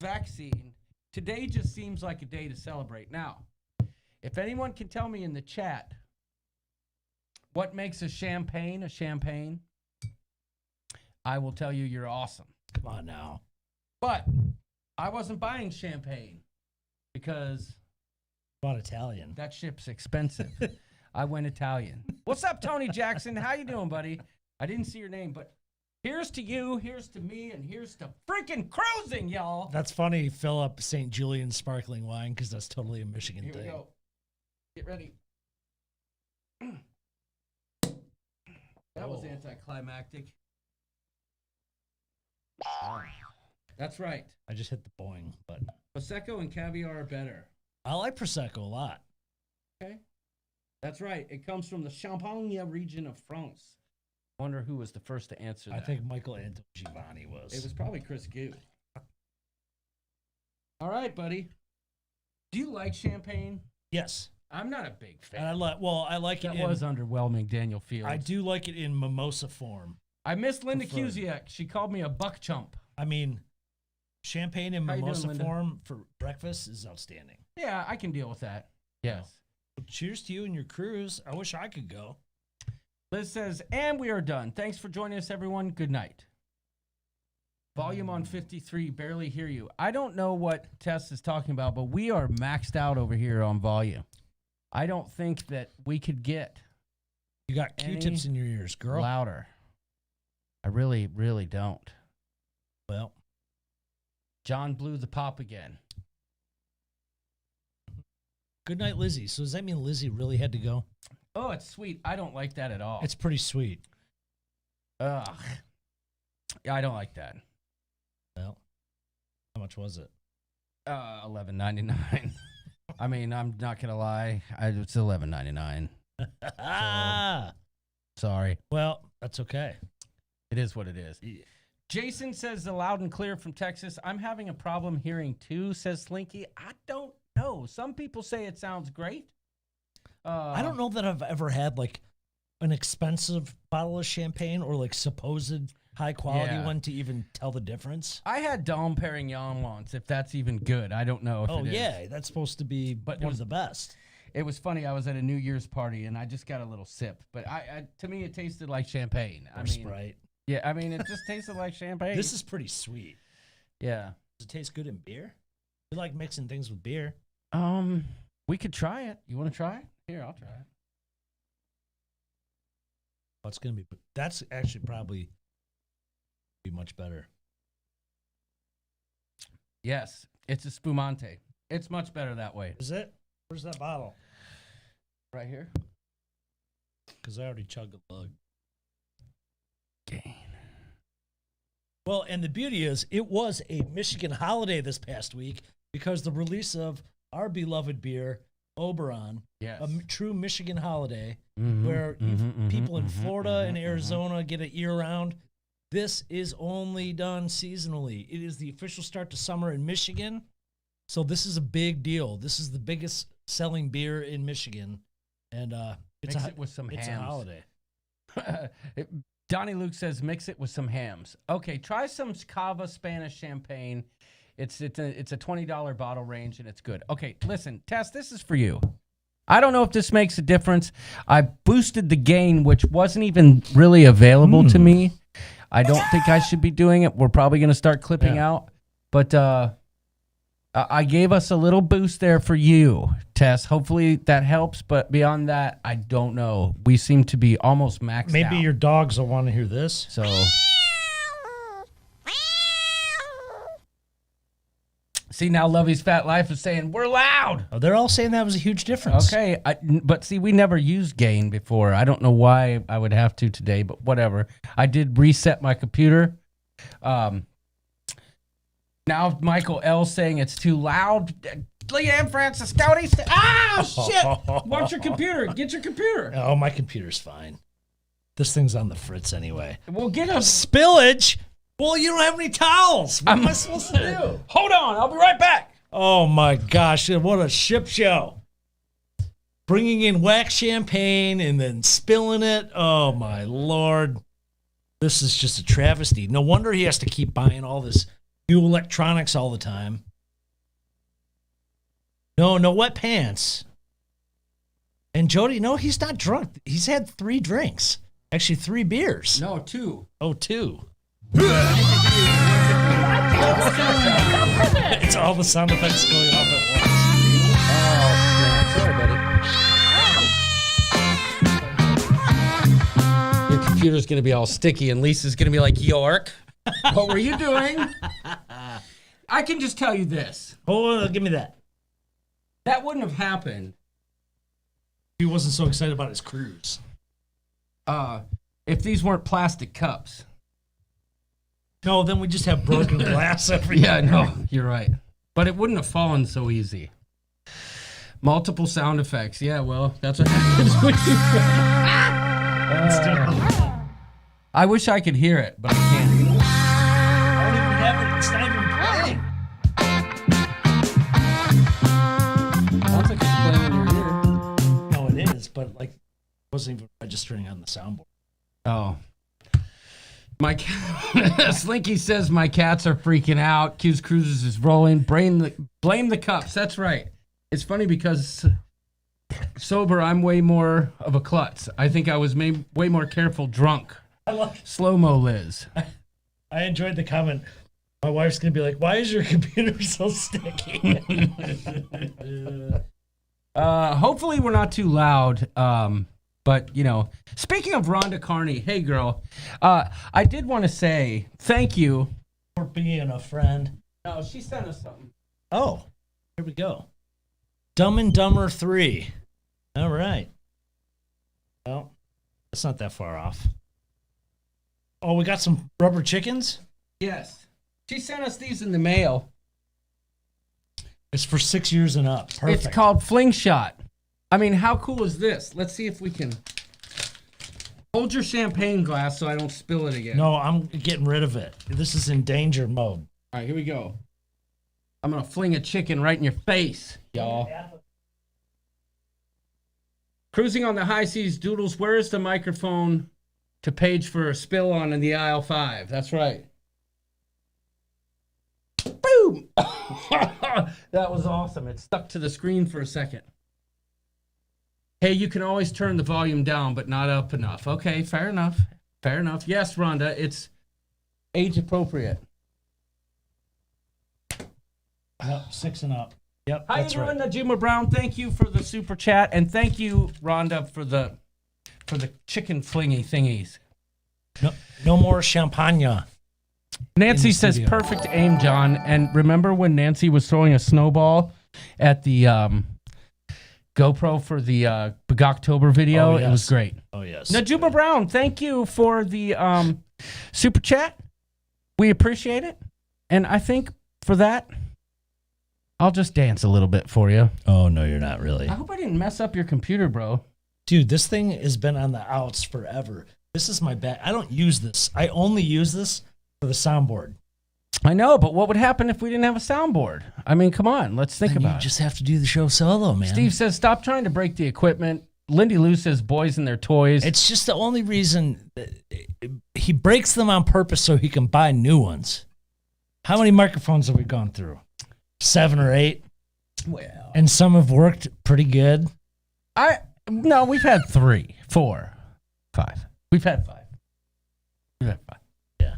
vaccine, today just seems like a day to celebrate. Now, if anyone can tell me in the chat what makes a champagne, I will tell you you're awesome. Come on now. But I wasn't buying champagne because Bought Italian. that ship's expensive. I went Italian. What's up, Tony Jackson? How you doing, buddy? I didn't see your name, but here's to you, here's to me, and here's to freaking cruising, y'all. That's funny. Fill up St. Julian sparkling wine because that's totally a Michigan Here we thing. go. Get ready. That was Oh. anticlimactic. That's right. I just hit the boing, but Prosecco and caviar are better. I like Prosecco a lot. Okay. That's right. It comes from the Champagne region of France. Wonder who was the first to answer that. I think Michael Giovanni was. It was probably Chris Gu. All right, buddy. Do you like champagne? Yes, I'm not a big fan. and I like. Well, I like That it. was underwhelming, Daniel Fields. I do like it in mimosa form. I miss Linda Preferred. Cusick. She called me a buck chump. I mean, champagne in How you doing, mimosa Linda? form for breakfast is outstanding. Yeah, I can deal with that. Yes. Well, cheers to you and your cruise. I wish I could go. Liz says, and we are done. Thanks for joining us, everyone. Good night. Volume on 53, barely hear you. I don't know what Tess is talking about, but we are maxed out over here on volume. I don't think that we could get You got Q-tips in your ears, girl. louder. I really, really don't. Well, John blew the pop again. good night, Lizzie. So does that mean Lizzie really had to go? Oh, it's sweet. I don't like that at all. It's pretty sweet. Ugh. Yeah, I don't like that. Well, how much was it? $11.99. I mean, I'm not gonna lie. It's $11.99. Ah, Sorry. well, that's okay. It is what it is. Yeah. Jason says the loud and clear from Texas. I'm having a problem hearing too, says Slinky. I don't know. Some people say it sounds great. I don't know that I've ever had like an expensive bottle of champagne or like supposed high quality Yeah. one to even tell the difference. I had Dom Perignon once, if that's even good. I don't know if Oh it is. yeah, that's supposed to be But it one was- of the best. It was funny. I was at a New Year's party and I just got a little sip. But to me, it tasted like champagne. Or Sprite. Yeah, I mean, it just tasted like champagne. This is pretty sweet. yeah. Does it taste good in beer? You like mixing things with beer? We could try it. You want to try it? Here, I'll try it. Oh, it's gonna be. That's actually probably be much better. Yes, it's a spumante. It's much better that way. Is it? Where's that bottle? Right here. Because I already chugged a lug. Gain. Well, and the beauty is, it was a Michigan holiday this past week because the release of our beloved beer, Oberon, Yes. a true Michigan holiday, Mhm, where people in mhm, Florida mhm, and mhm. Arizona get it year round. This is only done seasonally. It is the official start to summer in Michigan. So this is a big deal. This is the biggest selling beer in Michigan. And it's Mix it with some it's hams. a holiday. Donnie Luke says mix it with some hams. Okay, try some Cava Spanish champagne. It's a $20 bottle range and it's good. Okay, listen, Tess, this is for you. I don't know if this makes a difference. I boosted the gain, which wasn't even really available to me. I don't think I should be doing it. We're probably going to start clipping out. But I gave us a little boost there for you, Tess. Hopefully that helps. But beyond that, I don't know. We seem to be almost maxed out. Maybe your dogs will want to hear this. So... See, now Lovey's Fat Life is saying, we're loud. Oh, they're all saying that was a huge difference. Okay, but see, we never used gain before. I don't know why I would have to today, but whatever. I did reset my computer. Now Michael L. saying it's too loud. Leanne Francis Scouty. Shit. Watch your computer. Get your computer. Oh, my computer's fine. This thing's on the fritz anyway. We'll get a spillage. Well, you don't have any towels. What am I supposed to do? Hold on. I'll be right back. Oh, my gosh. What a ship show. Bringing in wax champagne and then spilling it. Oh, my Lord. This is just a travesty. No wonder he has to keep buying all this new electronics all the time. No wet pants. And Jody, no, he's not drunk. He's had 3 drinks. Actually, 3 beers. No, 2. Oh, 2. It's all the sound effects going off at once. Oh, sorry, buddy. Your computer's going to be all sticky, and Lisa's going to be like, York, what were you doing? I can just tell you this. Oh, give me that. That wouldn't have happened. He wasn't so excited about his cruise. If these weren't plastic cups. No, then we just have broken glass everywhere. Yeah, no, you're right. But it wouldn't have fallen so easy. Multiple sound effects. Yeah, well, that's what happens when you... I wish I could hear it, but I can't. I don't even have it. It's not even playing. Sounds like it's playing in your ear. No, it is, but like, it wasn't even registering on the soundboard. Oh. My Slinky says my cats are freaking out. Q's Cruises is rolling. Blame the cups. That's right. It's funny because sober, I'm way more of a klutz. I think I was way more careful drunk. Slow-mo Liz. I enjoyed the comment. My wife's going to be like, why is your computer so sticky? Hopefully we're not too loud. But, you know, speaking of Rhonda Carney, hey, girl, I did want to say thank you. For being a friend. No, she sent us something. Oh, here we go. Dumb and Dumber 3. All right. Well, it's not that far off. Oh, we got some rubber chickens? Yes. She sent us these in the mail. It's for 6 years and up. Perfect. It's called Fling Shot. I mean, how cool is this? Let's see if we can... Hold your champagne glass so I don't spill it again. No, I'm getting rid of it. This is in danger mode. All right, here we go. I'm going to fling a chicken right in your face, y'all. Cruising on the high seas, Doodles, where is the microphone to page for a spill on in the aisle 5? That's right. Boom! That was awesome. It stuck to the screen for a second. Hey, you can always turn the volume down, but not up enough. Okay, fair enough. Fair enough. Yes, Rhonda, it's age appropriate. 6 and up. Yep, How you doing, Najuma Brown? Thank you for the super chat, and thank you, Rhonda, for the chicken flingy thingies. No more champagne. Nancy says perfect aim, John. And remember when Nancy was throwing a snowball at the GoPro for the Bugoctober video? Oh, yes. It was great. Oh, yes. Najuma Brown, thank you for the super chat. We appreciate it. And I think for that, I'll just dance a little bit for you. Oh, no, you're not really. I hope I didn't mess up your computer, bro. Dude, this thing has been on the outs forever. This is my bag. I don't use this. I only use this for the soundboard. I know, but what would happen if we didn't have a soundboard? I mean, come on, let's think about it. You just have to do the show solo, man. Steve says, stop trying to break the equipment. Lindy Lou says, boys and their toys. It's just the only reason that he breaks them on purpose so he can buy new ones. How many microphones have we gone through? 7 or 8? Well, and some have worked pretty good. No, we've had 3, 4, 5. We've had 5. Yeah.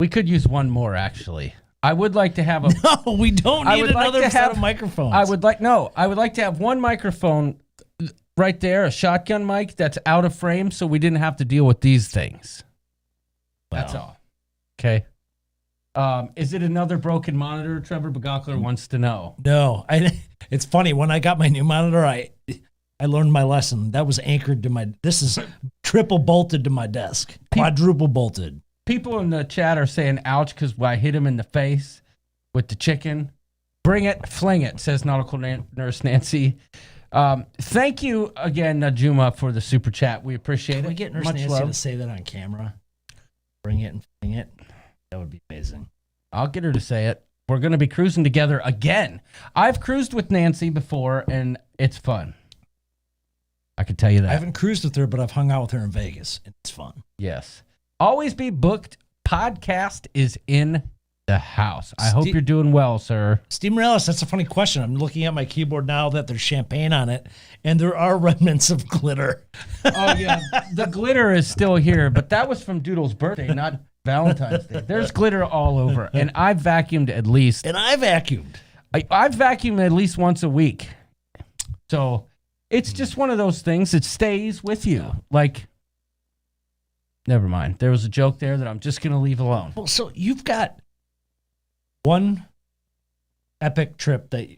We could use one more, actually. I would like to have a. No, we don't I need would like another to set have- of microphones. I would like to have one microphone right there, a shotgun mic that's out of frame, so we didn't have to deal with these things. That's Wow. all. Okay. Is it another broken monitor? Trevor Bagakler wants to know. No, it's funny. When I got my new monitor, I learned my lesson. That was anchored to my. This is triple bolted to my desk, quadruple bolted. People in the chat are saying ouch because I hit him in the face with the chicken. Bring it, fling it, says Nautical Nurse Nancy. Thank you again, Najuma, for the super chat. We appreciate Can it. we get Nurse Much Nancy love. to say that on camera? Bring it and fling it. That would be amazing. I'll get her to say it. We're going to be cruising together again. I've cruised with Nancy before, and it's fun. I can tell you that. I haven't cruised with her, but I've hung out with her in Vegas, and it's fun. Yes. Always be booked. Podcast is in the house. I hope you're doing well, sir. Steve Morales, that's a funny question. I'm looking at my keyboard now that there's champagne on it, and there are remnants of glitter. Oh, yeah. The glitter is still here, but that was from Doodle's birthday, not Valentine's Day. There's glitter all over, and I've vacuumed at least. And I vacuumed. I've vacuumed at least once a week. So it's just one of those things that stays with you. Like, never mind. There was a joke there that I'm just going to leave alone. Well, so you've got one epic trip that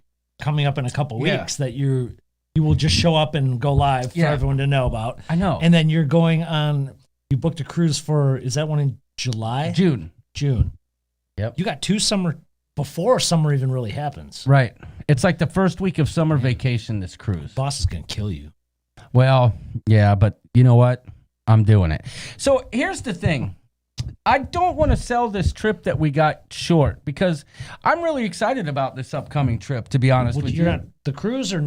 coming up in a couple Yeah. weeks that you will just show up and go live for Yeah. everyone to know about. I know. And then you're going on, you booked a cruise for, is that one in July? June. Yep. You got 2 summer, before summer even really happens. Right. It's like the first week of summer vacation, this cruise. Boss is going to kill you. Well, yeah, but you know what? I'm doing it. So here's the thing. I don't want to sell this trip that we got short because I'm really excited about this upcoming trip, to be honest with you. You're not, the cruise or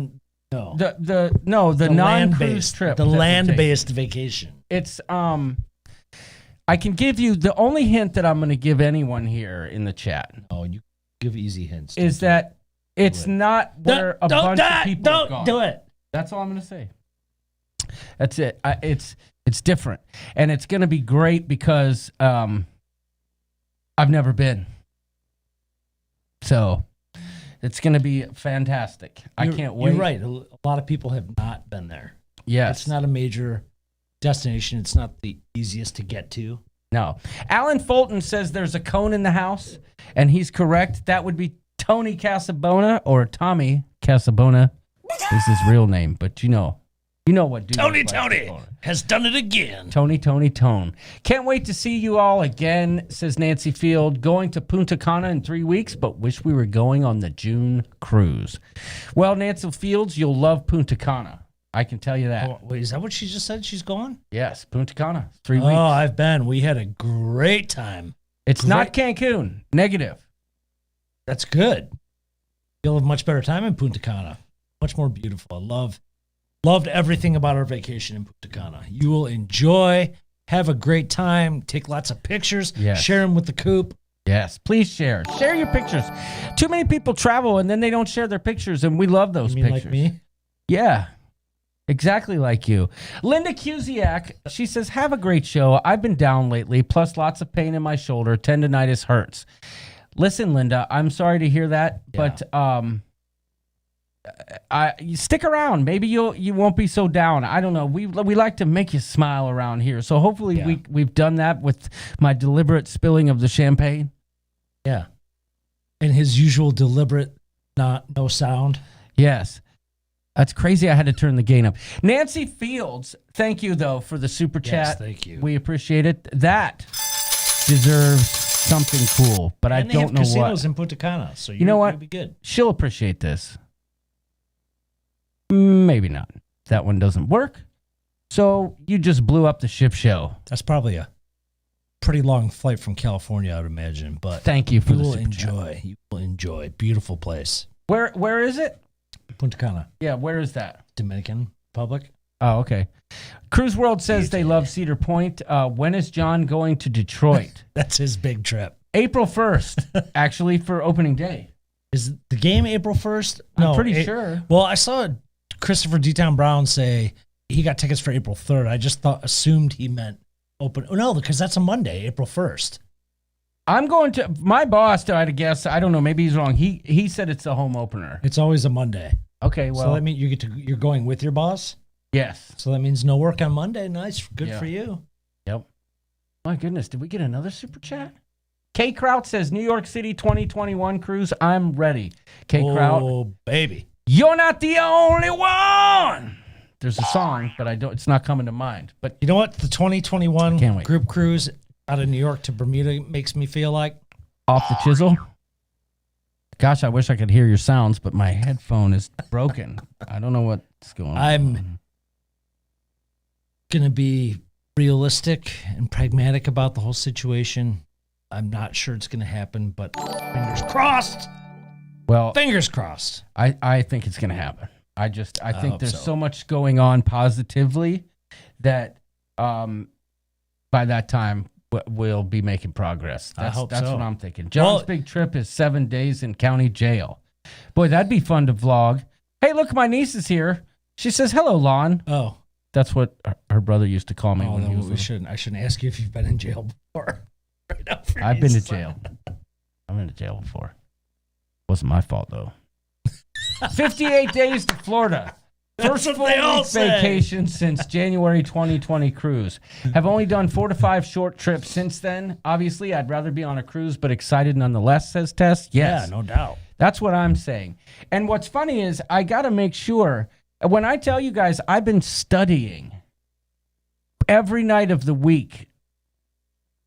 no? The non-cruise land-based trip. The that we're land-based vacation. taking. It's I can give you the only hint that I'm going to give anyone here in the chat Oh, you give easy hints. is that it's not where a bunch of people have Don't gone. do it. That's all I'm going to say. That's it. It's different, and it's going to be great because I've never been, so it's going to be fantastic. I can't wait. You're right. A lot of people have not been there. Yes, It's not a major destination. It's not the easiest to get to. no. Alan Fulton says there's a cone in the house, and he's correct. That would be Tony Casabona or Tommy Casabona is his real name, but you know what dude. Tony has done it again. Tony. Can't wait to see you all again, says Nancy Field. Going to Punta Cana in 3 weeks, but wish we were going on the June cruise. Well, Nancy Fields, you'll love Punta Cana. I can tell you that. Oh, wait, is that what she just said? She's going? Yes, Punta Cana. 3 Oh, weeks. I've been. We had a great time. It's not Cancun. Negative. That's good. You'll have much better time in Punta Cana. Much more beautiful. I loved everything about our vacation in Punta Cana. You will enjoy, have a great time, take lots of pictures, Yes. share them with the coop. Yes, please share. Share your pictures. Too many people travel and then they don't share their pictures, and we love those You mean pictures. like me? Yeah, exactly like you. Linda Cusiak, she says, have a great show. I've been down lately, plus lots of pain in my shoulder. Tendonitis hurts. Listen, Linda, I'm sorry to hear that, but you stick around. Maybe you won't be so down. I don't know. We like to make you smile around here. So hopefully we've done that with my deliberate spilling of the champagne. Yeah. And his usual deliberate, no sound. Yes. That's crazy. I had to turn the gain up. Nancy Fields, thank you, though, for the super chat. Yes, thank you. We appreciate it. That deserves something cool, but I And they don't have know casinos what. in Punta Cana, so You know what? You'll be good. She'll appreciate this. Maybe not. That one doesn't work. So you just blew up the ship show. That's probably a pretty long flight from California, I would imagine. But Thank you for you the will super chat. enjoy. You will enjoy. Beautiful place. Where is it? Punta Cana, Yeah, where is that? Dominican Republic. Oh, okay. Cruise World says they love Cedar Point. When is John going to Detroit? That's his big trip. April 1st, actually, for opening day. Is the game April 1st? I'm pretty sure. Well, I saw Christopher D-Town Brown say he got tickets for April 3rd. I just assumed he meant open. Oh, no, because that's a Monday, April 1st. I'm going to my boss. I had to guess. I don't know. Maybe he's wrong. He said it's a home opener. It's always a Monday. Okay, well, So that means you're going with your boss. yes. So that means no work on Monday. Nice, good Yeah. for you. Yep. My goodness, did we get another super chat? K Kraut says New York City 2021 cruise. I'm ready. K Kraut, Oh baby. you're not the only one. There's a song, but it's not coming to mind. But You know what the 2021 Can't wait. group cruise out of New York to Bermuda makes me feel like? off the chisel. Gosh, I wish I could hear your sounds, but my headphone is broken. I don't know what's going on. I'm going to be realistic and pragmatic about the whole situation. I'm not sure it's going to happen, but fingers crossed. Well, Fingers crossed. I think it's going to happen. I think hope there's so. so much going on positively that by that time we'll be making progress. I hope that's so. what I'm thinking. John's Well- big trip is 7 days in county jail. Boy, that'd be fun to vlog. Hey, look, my niece is here. She says, hello, Lon. Oh, That's what her brother used to call me when he was little. I shouldn't ask you if you've been in jail before. Right now for I've you, been to son. jail. I've been to jail before. Wasn't my fault, though. 58 days to Florida. That's First what they all full-week say. vacation since January 2020 cruise. Have only done 4 to 5 short trips since then. Obviously, I'd rather be on a cruise, but excited nonetheless, says Tess. Yes. Yeah, no doubt. That's what I'm saying. And what's funny is I got to make sure, when I tell you guys, I've been studying every night of the week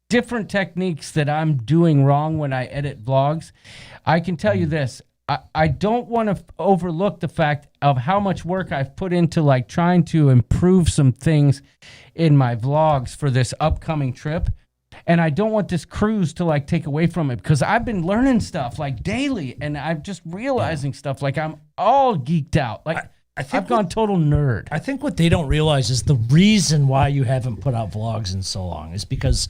different techniques that I'm doing wrong when I edit vlogs. I can tell you this. I don't want to overlook the fact of how much work I've put into like trying to improve some things in my vlogs for this upcoming trip. And I don't want this cruise to like take away from it because I've been learning stuff like daily and I'm just realizing stuff like I'm all geeked out. Like I think I've gone total nerd. I think what they don't realize is the reason why you haven't put out vlogs in so long is because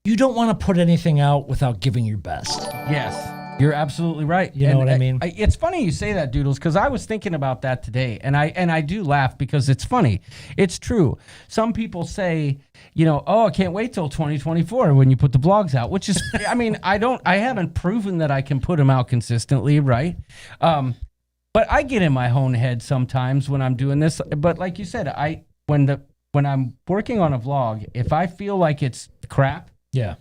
you don't want to put anything out without giving your best. Yes. You're absolutely right. You know what I mean? It's funny you say that, Doodles, because I was thinking about that today, and I do laugh because it's funny. It's true. Some people say, oh, I can't wait till 2024 when you put the vlogs out, which is, I mean, I haven't proven that I can put them out consistently, right? But I get in my own head sometimes when I'm doing this. But like you said, when I'm working on a vlog, if I feel like it's crap, Yeah.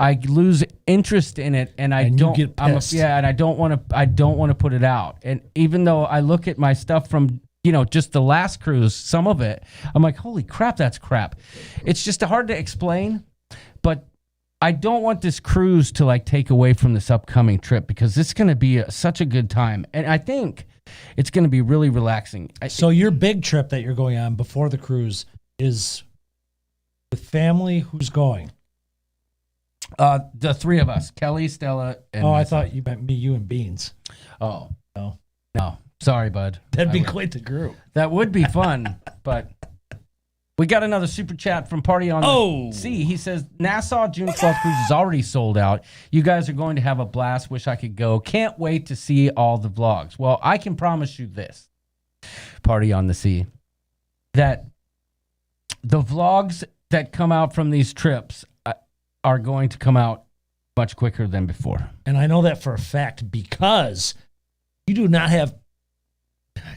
I lose interest in it, and And you get pissed. and I don't want to put it out. And even though I look at my stuff from just the last cruise, some of it, I'm like, holy crap, that's crap. It's just hard to explain, but I don't want this cruise to like take away from this upcoming trip because it's going to be such a good time, and I think it's going to be really relaxing. So your big trip that you're going on before the cruise is with family. Who's going? The three of us, Kelly, Stella, and I myself. thought you meant me, you, and Beans. Oh No. no, sorry, bud. That'd be I would- quite the group. That would be fun, but we got another super chat from Party on the Sea. He says, Nassau June 12th cruise is already sold out. You guys are going to have a blast. Wish I could go. Can't wait to see all the vlogs. Well, I can promise you this, Party on the Sea, that the vlogs that come out from these trips are going to come out much quicker than before. And I know that for a fact because you do not have,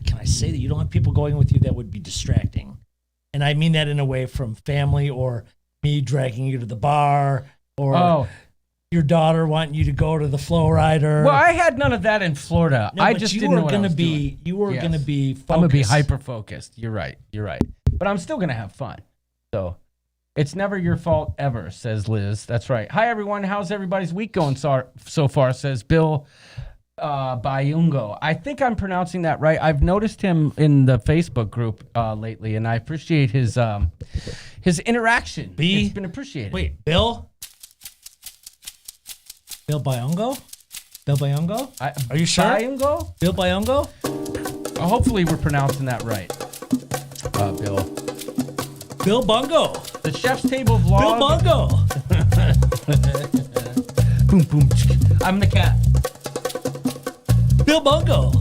can I say that you don't have people going with you that would be distracting? And I mean that in a way from family or me dragging you to the bar or your daughter wanting you to go to the flow rider. Well, I had none of that in Florida. No, I but just you didn't know were what I gonna was be. doing. You were Yes. going to be focused. I'm going to be hyper focused. You're right. But I'm still going to have fun. So it's never your fault ever, says Liz. That's right. Hi, everyone. How's everybody's week going so far, says Bill Bayungo. I think I'm pronouncing that right. I've noticed him in the Facebook group lately, and I appreciate his interaction. It's been appreciated. Wait, Bill Bayungo? Bill Bayungo? Are you sure? Bayungo? Bill Bayungo? Hopefully we're pronouncing that right, Bill. Bill Bungo. The Chef's Table vlog. Bill Bungo. Boom, boom. I'm the cat. Bill Bungo.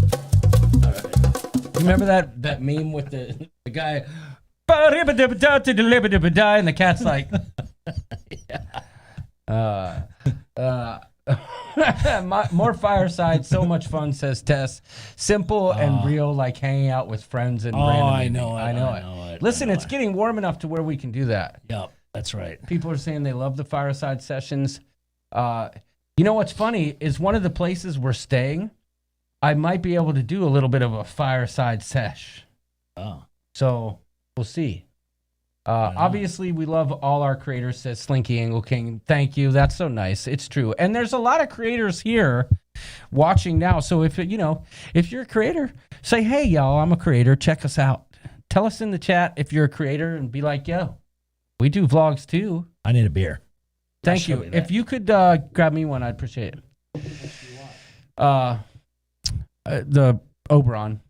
Remember that meme with the guy, and the cat's like, More fireside, so much fun, says Tess. Simple and real, like hanging out with friends and random I evening. know it. I know it. Listen, it's getting warm enough to where we can do that. Yep, that's right. People are saying they love the fireside sessions. You know what's funny is one of the places we're staying, I might be able to do a little bit of a fireside sesh. Oh. So we'll see. Obviously, we love all our creators, says Slinky Angle King. Thank you. That's so nice. It's true. And there's a lot of creators here watching now. So if you're a creator, say, hey, y'all, I'm a creator. Check us out. Tell us in the chat if you're a creator and be like, yo, we do vlogs too. I need a beer. Thank you. If you could grab me one, I'd appreciate it. The Oberon.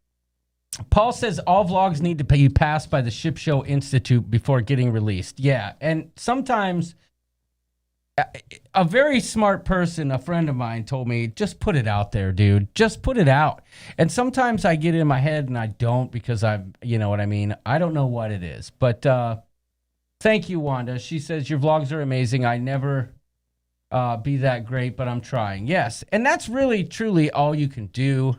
Paul says all vlogs need to be passed by the Ship Show Institute before getting released. Yeah, and sometimes a very smart person, a friend of mine, told me, just put it out there, dude. Just put it out. And sometimes I get it in my head and I don't because you know what I mean? I don't know what it is. But thank you, Wanda. She says, your vlogs are amazing. I never be that great, but I'm trying. Yes, and that's really, truly all you can do.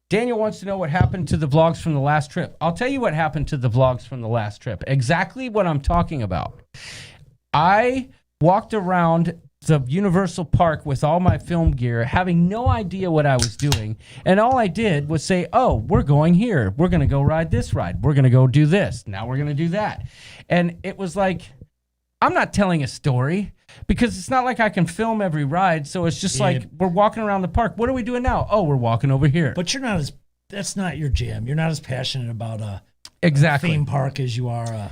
Daniel wants to know what happened to the vlogs from the last trip. I'll tell you what happened to the vlogs from the last trip. Exactly what I'm talking about. I walked around the Universal Park with all my film gear, having no idea what I was doing. And all I did was say, oh, we're going here. We're going to go ride this ride. We're going to go do this. Now we're going to do that. And it was like, I'm not telling a story. Because it's not like I can film every ride, so it's just like we're walking around the park. What are we doing now? Oh, we're walking over here. But that's not your jam. You're not as passionate about a theme park as you are.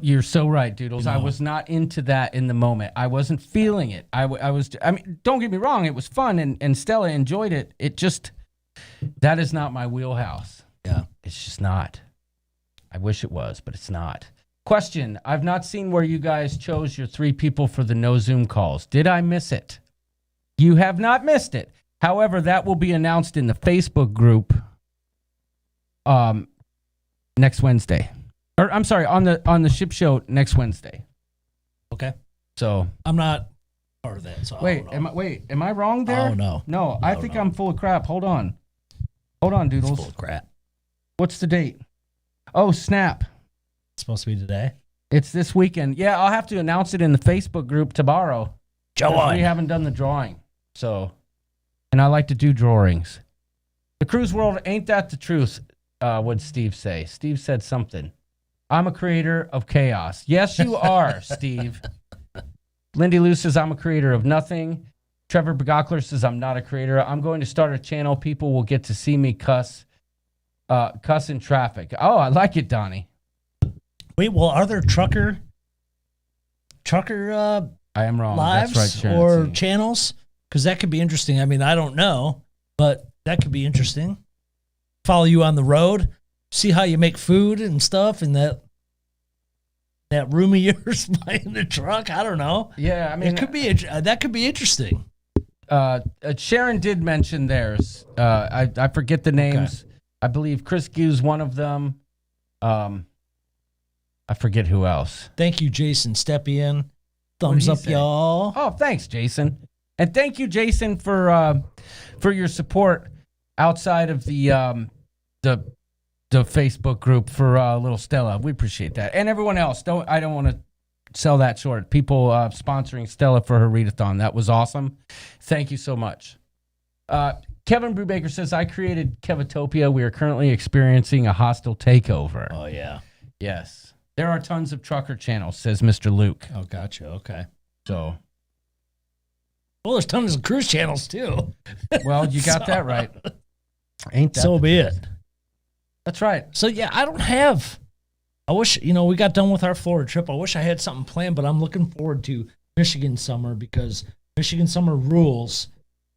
You're so right, Doodles. I was not into that in the moment. I wasn't feeling it. I mean, don't get me wrong. It was fun, and Stella enjoyed it. That is not my wheelhouse. Yeah. It's just not. I wish it was, but it's not. Question, I've not seen where you guys chose your 3 people for the no Zoom calls. Did I miss it? You have not missed it. However, that will be announced in the Facebook group next Wednesday. Or I'm sorry, on the Ship Show next Wednesday. Okay. So I'm not part of that. So am I wrong there? Oh no. No, I think I'm full of crap. Hold on, Doodles. It's full of crap. What's the date? Oh, snap. It's supposed to be today. It's this weekend. Yeah, I'll have to announce it in the Facebook group tomorrow. We haven't done the drawing. So, and I like to do drawings. The cruise world, ain't that the truth? What'd Steve say? Steve said something. I'm a creator of chaos. Yes, you are, Steve. Lindy Lou says, I'm a creator of nothing. Trevor Begokler says, I'm not a creator. I'm going to start a channel. People will get to see me cuss in traffic. Oh, I like it, Donnie. Wait, well, are there trucker I am wrong. lives That's right, or channels? Because that could be interesting. I mean, I don't know, but that could be interesting. Follow you on the road, see how you make food and stuff in that room of yours in the truck. I don't know. Yeah, I mean, it could be that could be interesting. Sharon did mention theirs. I forget the names. Okay. I believe Chris Gu's one of them. I forget who else. Thank you, Jason Stepien. Thumbs up, y'all. Oh, thanks, Jason. And thank you, Jason, for your support outside of the Facebook group for little Stella. We appreciate that. And everyone else. I don't want to sell that short. People sponsoring Stella for her readathon. That was awesome. Thank you so much. Kevin Brubaker says, I created Kevatopia. We are currently experiencing a hostile takeover. Oh, yeah. Yes. There are tons of trucker channels, says Mr. Luke. Oh, gotcha. Okay. So. Well, there's tons of cruise channels, too. Well, you got that right. Ain't that so be it. That's right. So, yeah, I wish, we got done with our Florida trip. I wish I had something planned, but I'm looking forward to Michigan summer because Michigan summer rules.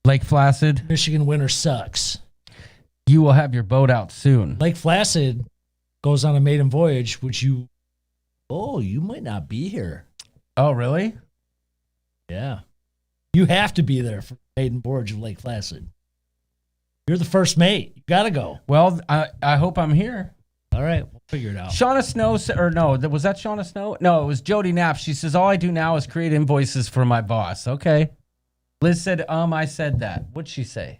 Lake Placid. Michigan winter sucks. You will have your boat out soon. Lake Placid goes on a maiden voyage, which you might not be here. Oh, really? Yeah. You have to be there for the maiden voyage of Lake Placid. You're the first mate. You got to go. Well, I hope I'm here. All right. Figure it out. Shauna Snow, or no, was that Shauna Snow? No, it was Jody Knapp. She says, all I do now is create invoices for my boss. Okay. Liz said, I said that. What'd she say?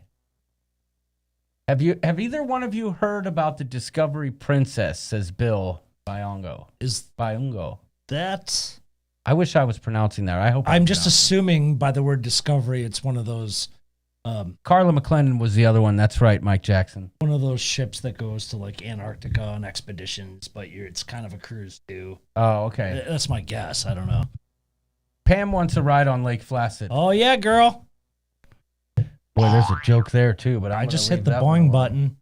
Have either one of you heard about the Discovery Princess, says Bill Byongo. Byongo. That... I wish I was pronouncing that. I hope I'm just assuming by the word Discovery, it's one of those... Carla McClendon was the other one. That's right, Mike Jackson. One of those ships that goes to like Antarctica on expeditions, but it's kind of a cruise too. Oh, okay. That's my guess. I don't know. Pam wants a ride on Lake Placid. Oh yeah, girl. Boy, there's a joke there too, but I just hit the boing button.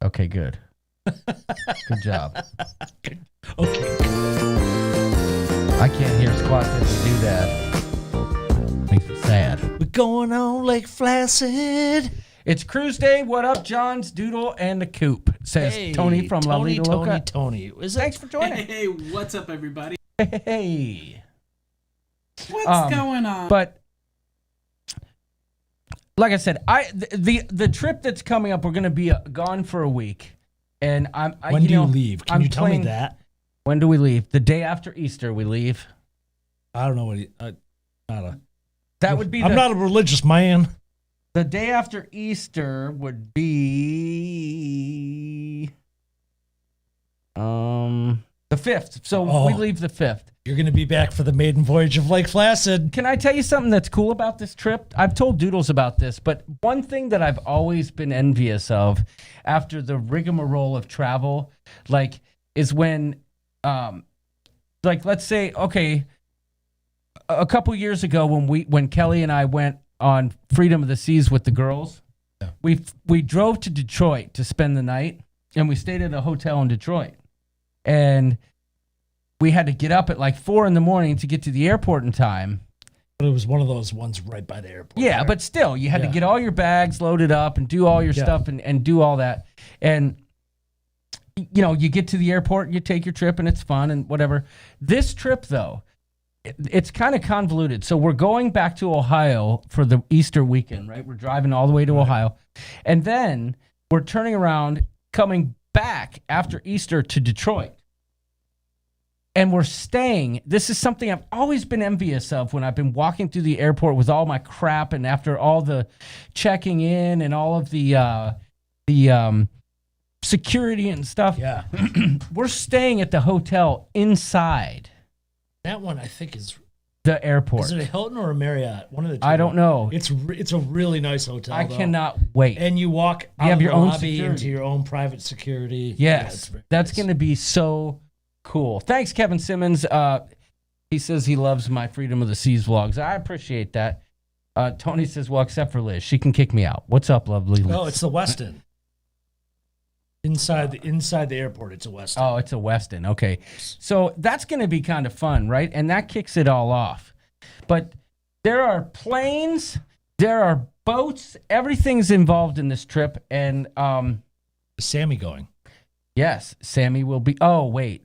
Okay, good. Good job. Okay. I can't hear Squat if you do that. Makes me sad. We're going on Lake Placid. It's cruise day. What up, John's Doodle and the Coop? Says Hey, Tony from Lovely DeLuca. Tony. Thanks for joining. Hey, what's up, everybody? Hey. What's going on? But like I said, the trip that's coming up, we're going to be gone for a week, and When do you leave? Can you tell me that? When do we leave? The day after Easter, we leave. I don't know what. That would be. I'm not a religious man. The day after Easter would be the 5th. So we leave the 5th. You're going to be back for the maiden voyage of Lake Placid. Can I tell you something that's cool about this trip? I've told Doodles about this, but one thing that I've always been envious of after the rigmarole of travel, like, is when, like, let's say, okay, a couple years ago when Kelly and I went on Freedom of the Seas with the girls, we drove to Detroit to spend the night, and we stayed at a hotel in Detroit, and we had to get up at like 4 a.m. to get to the airport in time. But it was one of those ones right by the airport. Yeah, right? but still, you had to get all your bags loaded up and do all your stuff and do all that. And, you know, you get to the airport, you take your trip, and it's fun and whatever. This trip, though, it's kind of convoluted. So we're going back to Ohio for the Easter weekend, right? We're driving all the way to Ohio. And then we're turning around, coming back after Easter to Detroit. And we're staying. This is something I've always been envious of when I've been walking through the airport with all my crap, and after all the checking in and all of the security and stuff. Yeah. We're staying at the hotel inside That one I think is the airport. Is it a Hilton or a Marriott? One of the two. I don't know. It's a really nice hotel. I though. cannot wait. And you walk out have of your the own lobby security. into your own private security. Yes, Yeah, that's going to be so cool. Thanks, Kevin Simmons. He says he loves my Freedom of the Seas vlogs. I appreciate that. Tony says, well, except for Liz. She can kick me out. What's up, lovely Liz? Oh, it's the Westin. Inside the airport, it's a Westin. Oh, it's a Westin. Okay. So that's going to be kind of fun, right? And that kicks it all off. But there are planes, there are boats, everything's involved in this trip. And Is Sammy going? yes, Sammy will be. Oh, wait.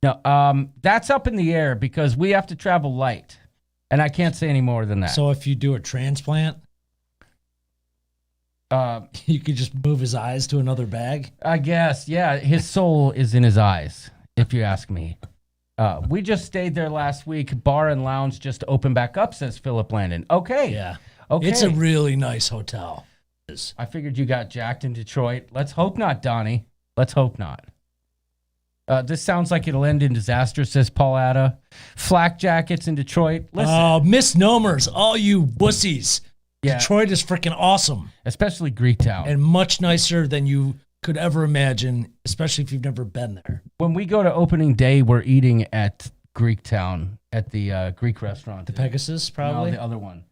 No, that's up in the air because we have to travel light. And I can't say any more than that. So if you do a transplant, you could just move his eyes to another bag. I guess, yeah. His soul is in his eyes, if you ask me. We just stayed there last week. Bar and lounge just opened back up, says Philip Landon. Okay. Yeah. Okay. It's a really nice hotel. I figured you got jacked in Detroit. Let's hope not, Donnie. Let's hope not. This sounds like it'll end in disaster, says Paul Atta. Flak jackets in Detroit. Listen. Oh, misnomers, all you wussies. Yeah. Detroit is freaking awesome. Especially Greektown. And much nicer than you could ever imagine, especially if you've never been there. When we go to opening day, we're eating at Greektown at the Greek restaurant. The Pegasus, probably? No, the other one.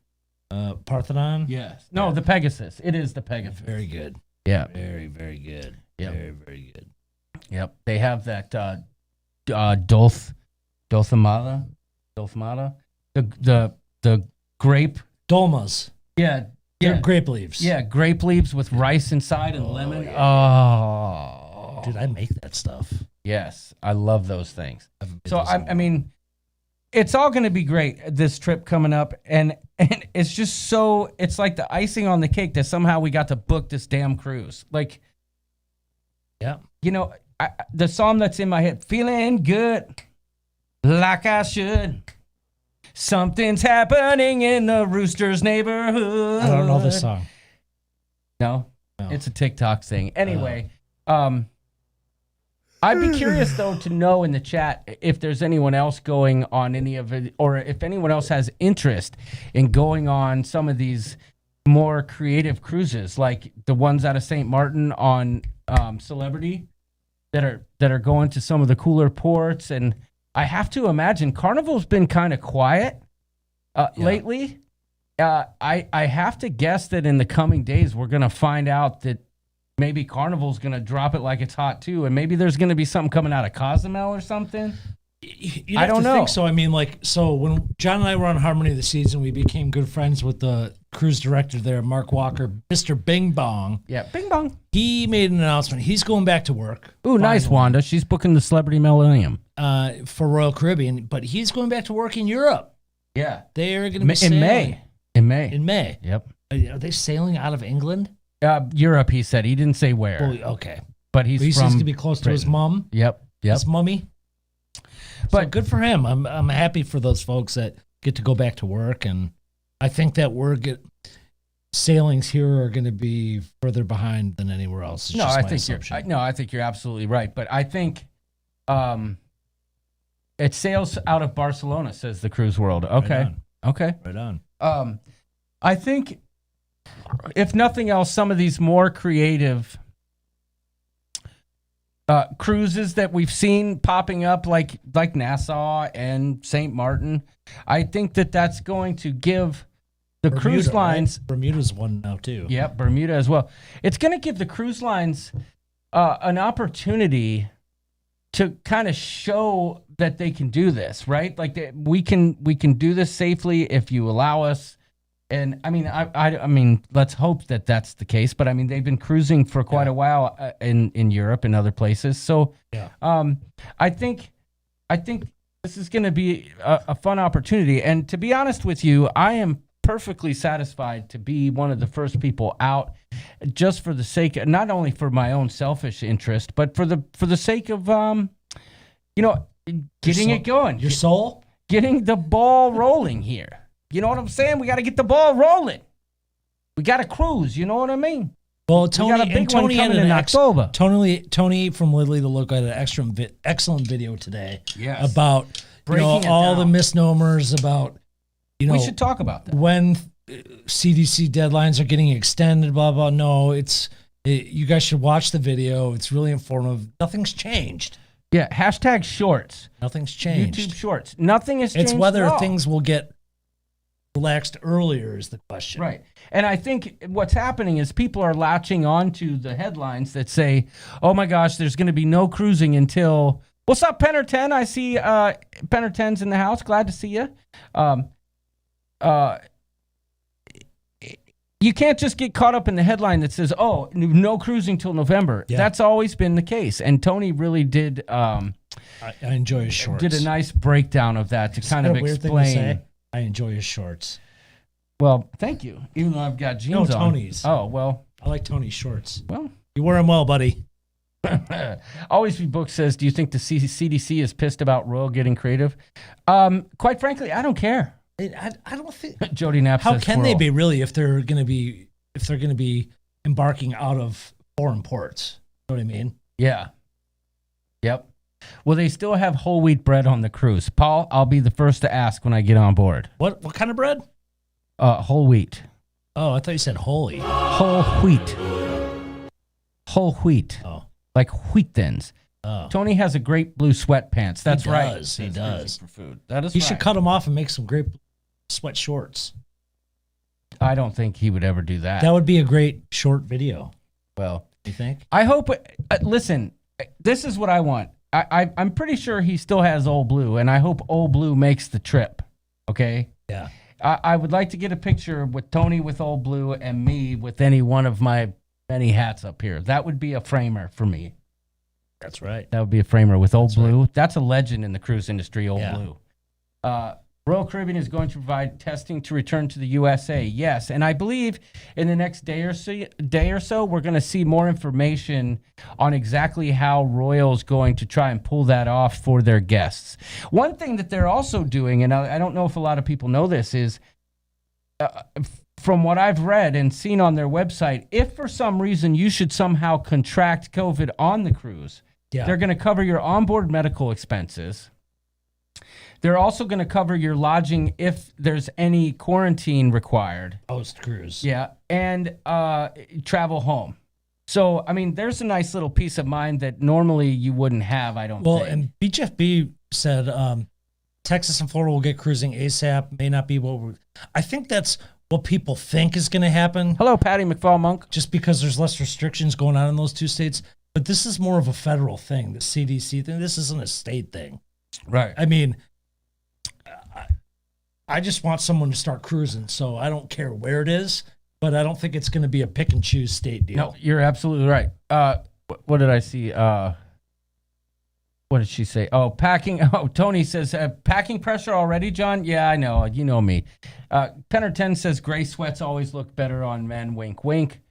Parthenon? Yes. No, the Pegasus. It is the Pegasus. Very good. Yeah. Very, very good. Yep. Very, very good. Yep. They have that Dulthmata. The grape. Dolmas. Yeah. They're Yeah. grape leaves. Yeah, grape leaves with rice inside and lemon. yeah. Oh. Dude, I make that stuff. Yes, I love those things. I haven't been So to some I mean, it's all going to be great. This trip coming up, and it's just so it's like the icing on the cake that somehow we got to book this damn cruise. Like, yeah, you know, the song that's in my head, feeling good, like I should. Something's happening in the Roosters neighborhood. I don't know this song. No, No. it's a TikTok thing. Anyway, I'd be curious though to know in the chat if there's anyone else going on any of it, or if anyone else has interest in going on some of these more creative cruises, like the ones out of St. Martin on Celebrity, that are going to some of the cooler ports. And I have to imagine Carnival's been kind of quiet lately. I have to guess that in the coming days we're gonna find out that maybe Carnival's going to drop it like it's hot, too. And maybe there's going to be something coming out of Cozumel or something. I don't know. Think so. I mean, so when John and I were on Harmony of the Season, we became good friends with the cruise director there, Mark Walker, Mr. Bing Bong. Yeah, Bing Bong. He made an announcement. He's going back to work. Ooh, nice, Wanda. She's booking the Celebrity Millennium. For Royal Caribbean, but he's going back to work in Europe. Yeah. They are going to be sailing. In May. In May. Yep. Are they sailing out of England? Europe, he said. He didn't say where. Well, okay. But he's he's from going to be close to his mom. Yep. His mummy. But so good for him. I'm happy for those folks that get to go back to work, and I think that sailings here are going to be further behind than anywhere else. It's I think you're absolutely right. But I think it sails out of Barcelona, says the Cruise World. Okay. Right on. I think, if nothing else, some of these more creative cruises that we've seen popping up, like Nassau and St. Martin, I think that's going to give the cruise lines. Right? Bermuda's one now too. Yep, Bermuda as well. It's going to give the cruise lines an opportunity to kind of show that they can do this, right? Like we can do this safely if you allow us. And I mean, I mean, let's hope that that's the case. But I mean, they've been cruising for quite a while in Europe and other places. So, I think this is going to be a fun opportunity. And to be honest with you, I am perfectly satisfied to be one of the first people out, just for the sake, not only for my own selfish interest, but for the sake of getting it going, your soul, getting the ball rolling here. You know what I'm saying? We got to get the ball rolling. We got to cruise. You know what I mean? Well, Tony had an October. Tony from Lidley the Look had an excellent video today. Yes. About all the misnomers about we should talk about that. When CDC deadlines are getting extended. Blah blah. No, you guys should watch the video. It's really informative. Nothing's changed. Yeah. Hashtag shorts. Nothing's changed. YouTube shorts. Nothing has changed. It's whether things will get relaxed earlier is the question. Right. And I think what's happening is people are latching on to the headlines that say, oh my gosh, there's going to be no cruising until... What's up, Penner 10? I see Penner 10's in the house. Glad to see you. You can't just get caught up in the headline that says, oh, no cruising till November. Yeah. That's always been the case. And Tony really did... I enjoy his shorts. Did a nice breakdown of that to kind of explain... I enjoy his shorts. Well, thank you. Even though I've got jeans on. Tony's. Oh, well. I like Tony's shorts. Well. You wear them well, buddy. Always Be Book says, do you think the CDC is pissed about Royal getting creative? Quite frankly, I don't care. I don't think. Jody Knapp says, how can they be really if they're going to be embarking out of foreign ports? You know what I mean? Yeah. Yep. Will they still have whole wheat bread on the cruise? Paul, I'll be the first to ask when I get on board. What kind of bread? Whole wheat. Oh, I thought you said holy. Whole wheat. Whole wheat. Oh. Like wheat thins. Oh. Tony has a great blue sweatpants. That's right. He does. For food. That is He should cut them off and make some great sweat shorts. I don't think he would ever do that. That would be a great short video. Well, you think? I hope. Listen, this is what I want. I'm pretty sure he still has Old Blue, and I hope Old Blue makes the trip. Okay? Yeah. I would like to get a picture with Tony with Old Blue and me with any one of my many hats up here. That would be a framer for me. That's right. That would be a framer with Old Blue. Right. That's a legend in the cruise industry, Old Blue. Royal Caribbean is going to provide testing to return to the USA. Yes, and I believe in the next day or so, we're going to see more information on exactly how Royal's going to try and pull that off for their guests. One thing that they're also doing, and I don't know if a lot of people know this, is from what I've read and seen on their website, if for some reason you should somehow contract COVID on the cruise, they're going to cover your onboard medical expenses. They're also going to cover your lodging if there's any quarantine required. Post-cruise. Yeah, and travel home. So, I mean, there's a nice little peace of mind that normally you wouldn't have, I don't think. Well, and BGFB said Texas and Florida will get cruising ASAP. May not be what we're... I think that's what people think is going to happen. Hello, Patty McFall-Monk. Just because there's less restrictions going on in those two states. But this is more of a federal thing, the CDC thing. This isn't a state thing. Right. I mean... I just want someone to start cruising, so I don't care where it is, but I don't think it's going to be a pick and choose state deal. No, you're absolutely right. What did I see? What did she say? Oh, packing. Oh, Tony says, packing pressure already, John? Yeah, I know. You know me. Penner 10 says, gray sweats always look better on men. Wink, wink.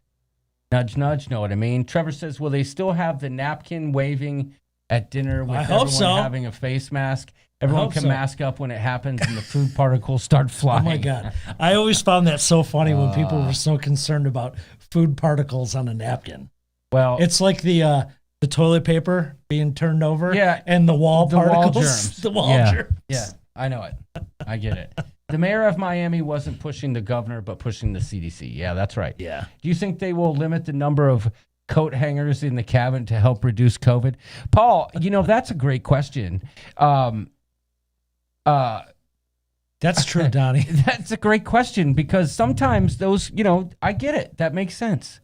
Nudge, nudge. Know what I mean? Trevor says, will they still have the napkin waving at dinner with everyone having a face mask? Everyone can mask up when it happens and the food particles start flying. Oh, my God. I always found that so funny when people were so concerned about food particles on a napkin. Well, it's like the toilet paper being turned over and the wall particles. Wall germs. The wall germs. Yeah, I know it. I get it. The mayor of Miami wasn't pushing the governor, but pushing the CDC. Yeah, that's right. Yeah. Do you think they will limit the number of coat hangers in the cabin to help reduce COVID? Paul, that's a great question. That's true, Donnie. That's a great question because sometimes those, I get it. That makes sense.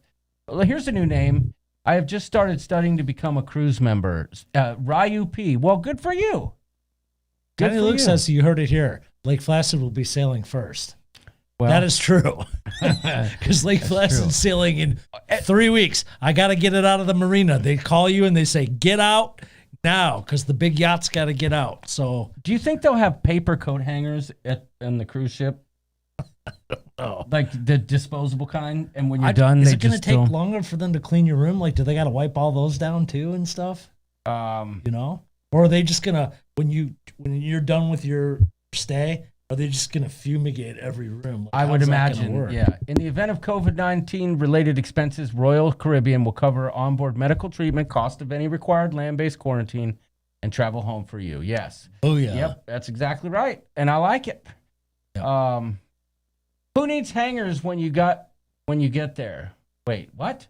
Well, here's a new name. I have just started studying to become a cruise member. Ryu P. Well, good for you. Donnie Luke says you heard it here. Lake Placid will be sailing first. Well, that is true. Because Lake Placid's sailing in 3 weeks. I got to get it out of the marina. They call you and they say, get out now, because the big yacht's got to get out. So, do you think they'll have paper coat hangers on the cruise ship? Oh, like the disposable kind. And when you're done, is it going to take longer for them to clean your room? Like, do they got to wipe all those down too and stuff? Or are they just gonna when you're done with your stay? Are they just going to fumigate every room? Like, I would imagine, yeah. In the event of COVID-19 related expenses, Royal Caribbean will cover onboard medical treatment, cost of any required land-based quarantine, and travel home for you. Yes. Oh, yeah. Yep, that's exactly right. And I like it. Yep. Who needs hangers when you get there? Wait, what?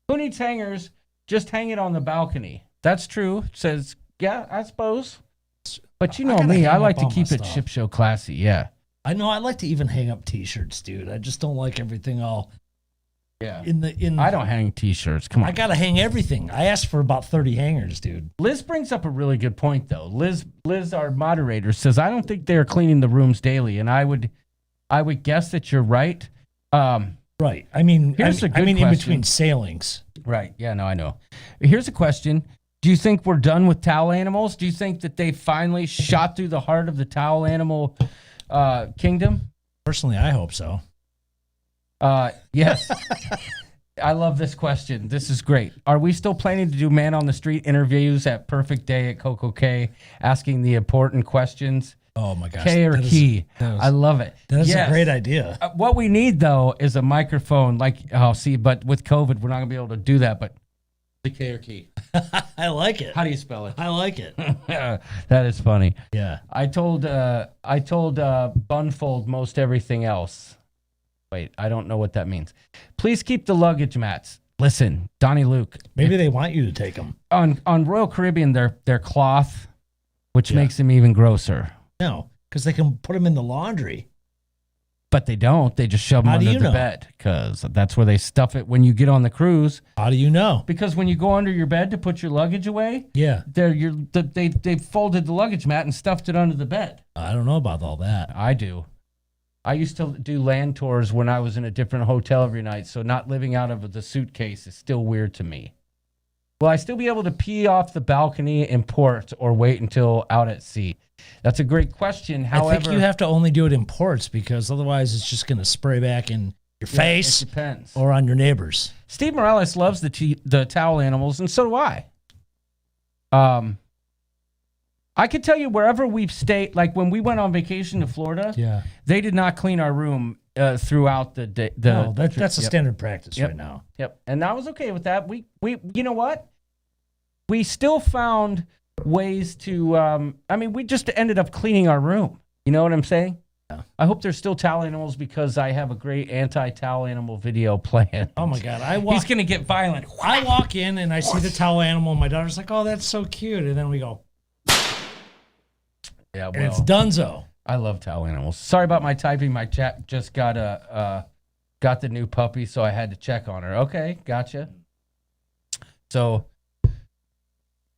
Who needs hangers? Just hang it on the balcony. That's true. Says, yeah, I suppose. But you know me, I like to keep it ship show classy, yeah. I know, I like to even hang up T-shirts, dude. I just don't like everything all... Yeah. I don't hang T-shirts, come on. I gotta hang everything. I asked for about 30 hangers, dude. Liz brings up a really good point, though. Liz, our moderator, says, I don't think they're cleaning the rooms daily, and I would guess that you're right. Right. I mean, in between sailings. Right, yeah, no, I know. Here's a question. Do you think we're done with towel animals? Do you think that they finally shot through the heart of the towel animal kingdom? Personally, I hope so. Yes. I love this question. This is great. Are we still planning to do man on the street interviews at Perfect Day at Coco K, asking the important questions? Oh my gosh. K or Key. I love it. That is a great idea. What we need though is a microphone. But with COVID, we're not gonna be able to do that. But the K or Key. I like it. How do you spell it? I like it. That is funny. Yeah. I told Bunfold most everything else. Wait, I don't know what that means. Please keep the luggage mats. Listen, Donnie Luke. Maybe they want you to take them. On Royal Caribbean, they're cloth, which makes them even grosser. No, because they can put them in the laundry. But they don't. They just shove them under the bed because that's where they stuff it when you get on the cruise. How do you know? Because when you go under your bed to put your luggage away, they folded the luggage mat and stuffed it under the bed. I don't know about all that. I do. I used to do land tours when I was in a different hotel every night, so not living out of the suitcase is still weird to me. Will I still be able to pee off the balcony in port or wait until out at sea? That's a great question. However, I think you have to only do it in ports because otherwise it's just going to spray back in your face it depends. or on your neighbors. Steve Morales loves the towel animals, and so do I. I could tell you wherever we've stayed, like when we went on vacation to Florida, they did not clean our room throughout the day. No, that's a standard practice right now. Yep, and I was okay with that. We you know what? We still found ways to. We just ended up cleaning our room. You know what I'm saying? Yeah. I hope there's still towel animals because I have a great anti-towel animal video planned. Oh my God! He's gonna get violent. I walk in and I see the towel animal. And my daughter's like, "Oh, that's so cute," and then we go. Yeah, well, and it's donezo. I love towel animals. Sorry about my typing. My chat just got the new puppy, so I had to check on her. Okay, gotcha. So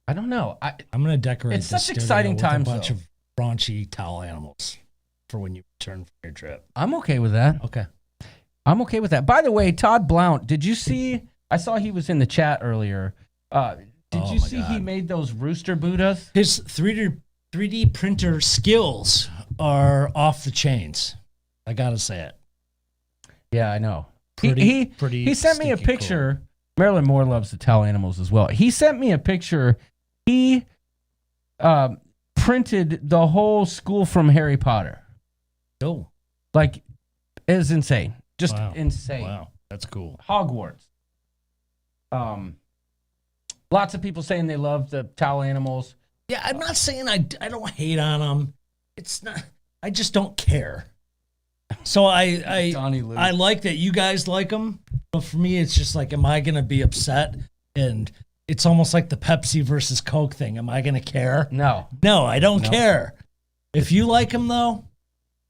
I don't know. I'm gonna decorate. It's this such exciting studio with times. A bunch of raunchy towel animals for when you return from your trip. I'm okay with that. Okay, I'm okay with that. By the way, Todd Blount, did you see? I saw he was in the chat earlier. Did you see he made those rooster Buddhas? His 3D printer skills are off the chains. I gotta say it. Yeah, I know. Pretty he sent me a picture. Cool. Marilyn Moore loves the towel animals as well. He sent me a picture. He printed the whole school from Harry Potter. Oh. Like, it was insane. Just insane. Wow, that's cool. Hogwarts. Lots of people saying they love the towel animals. Yeah, I'm not saying I don't hate on them. It's not. I just don't care. So I like that you guys like them, but for me, it's just like, am I gonna be upset? And it's almost like the Pepsi versus Coke thing. Am I gonna care? No, I don't care. If you like them though,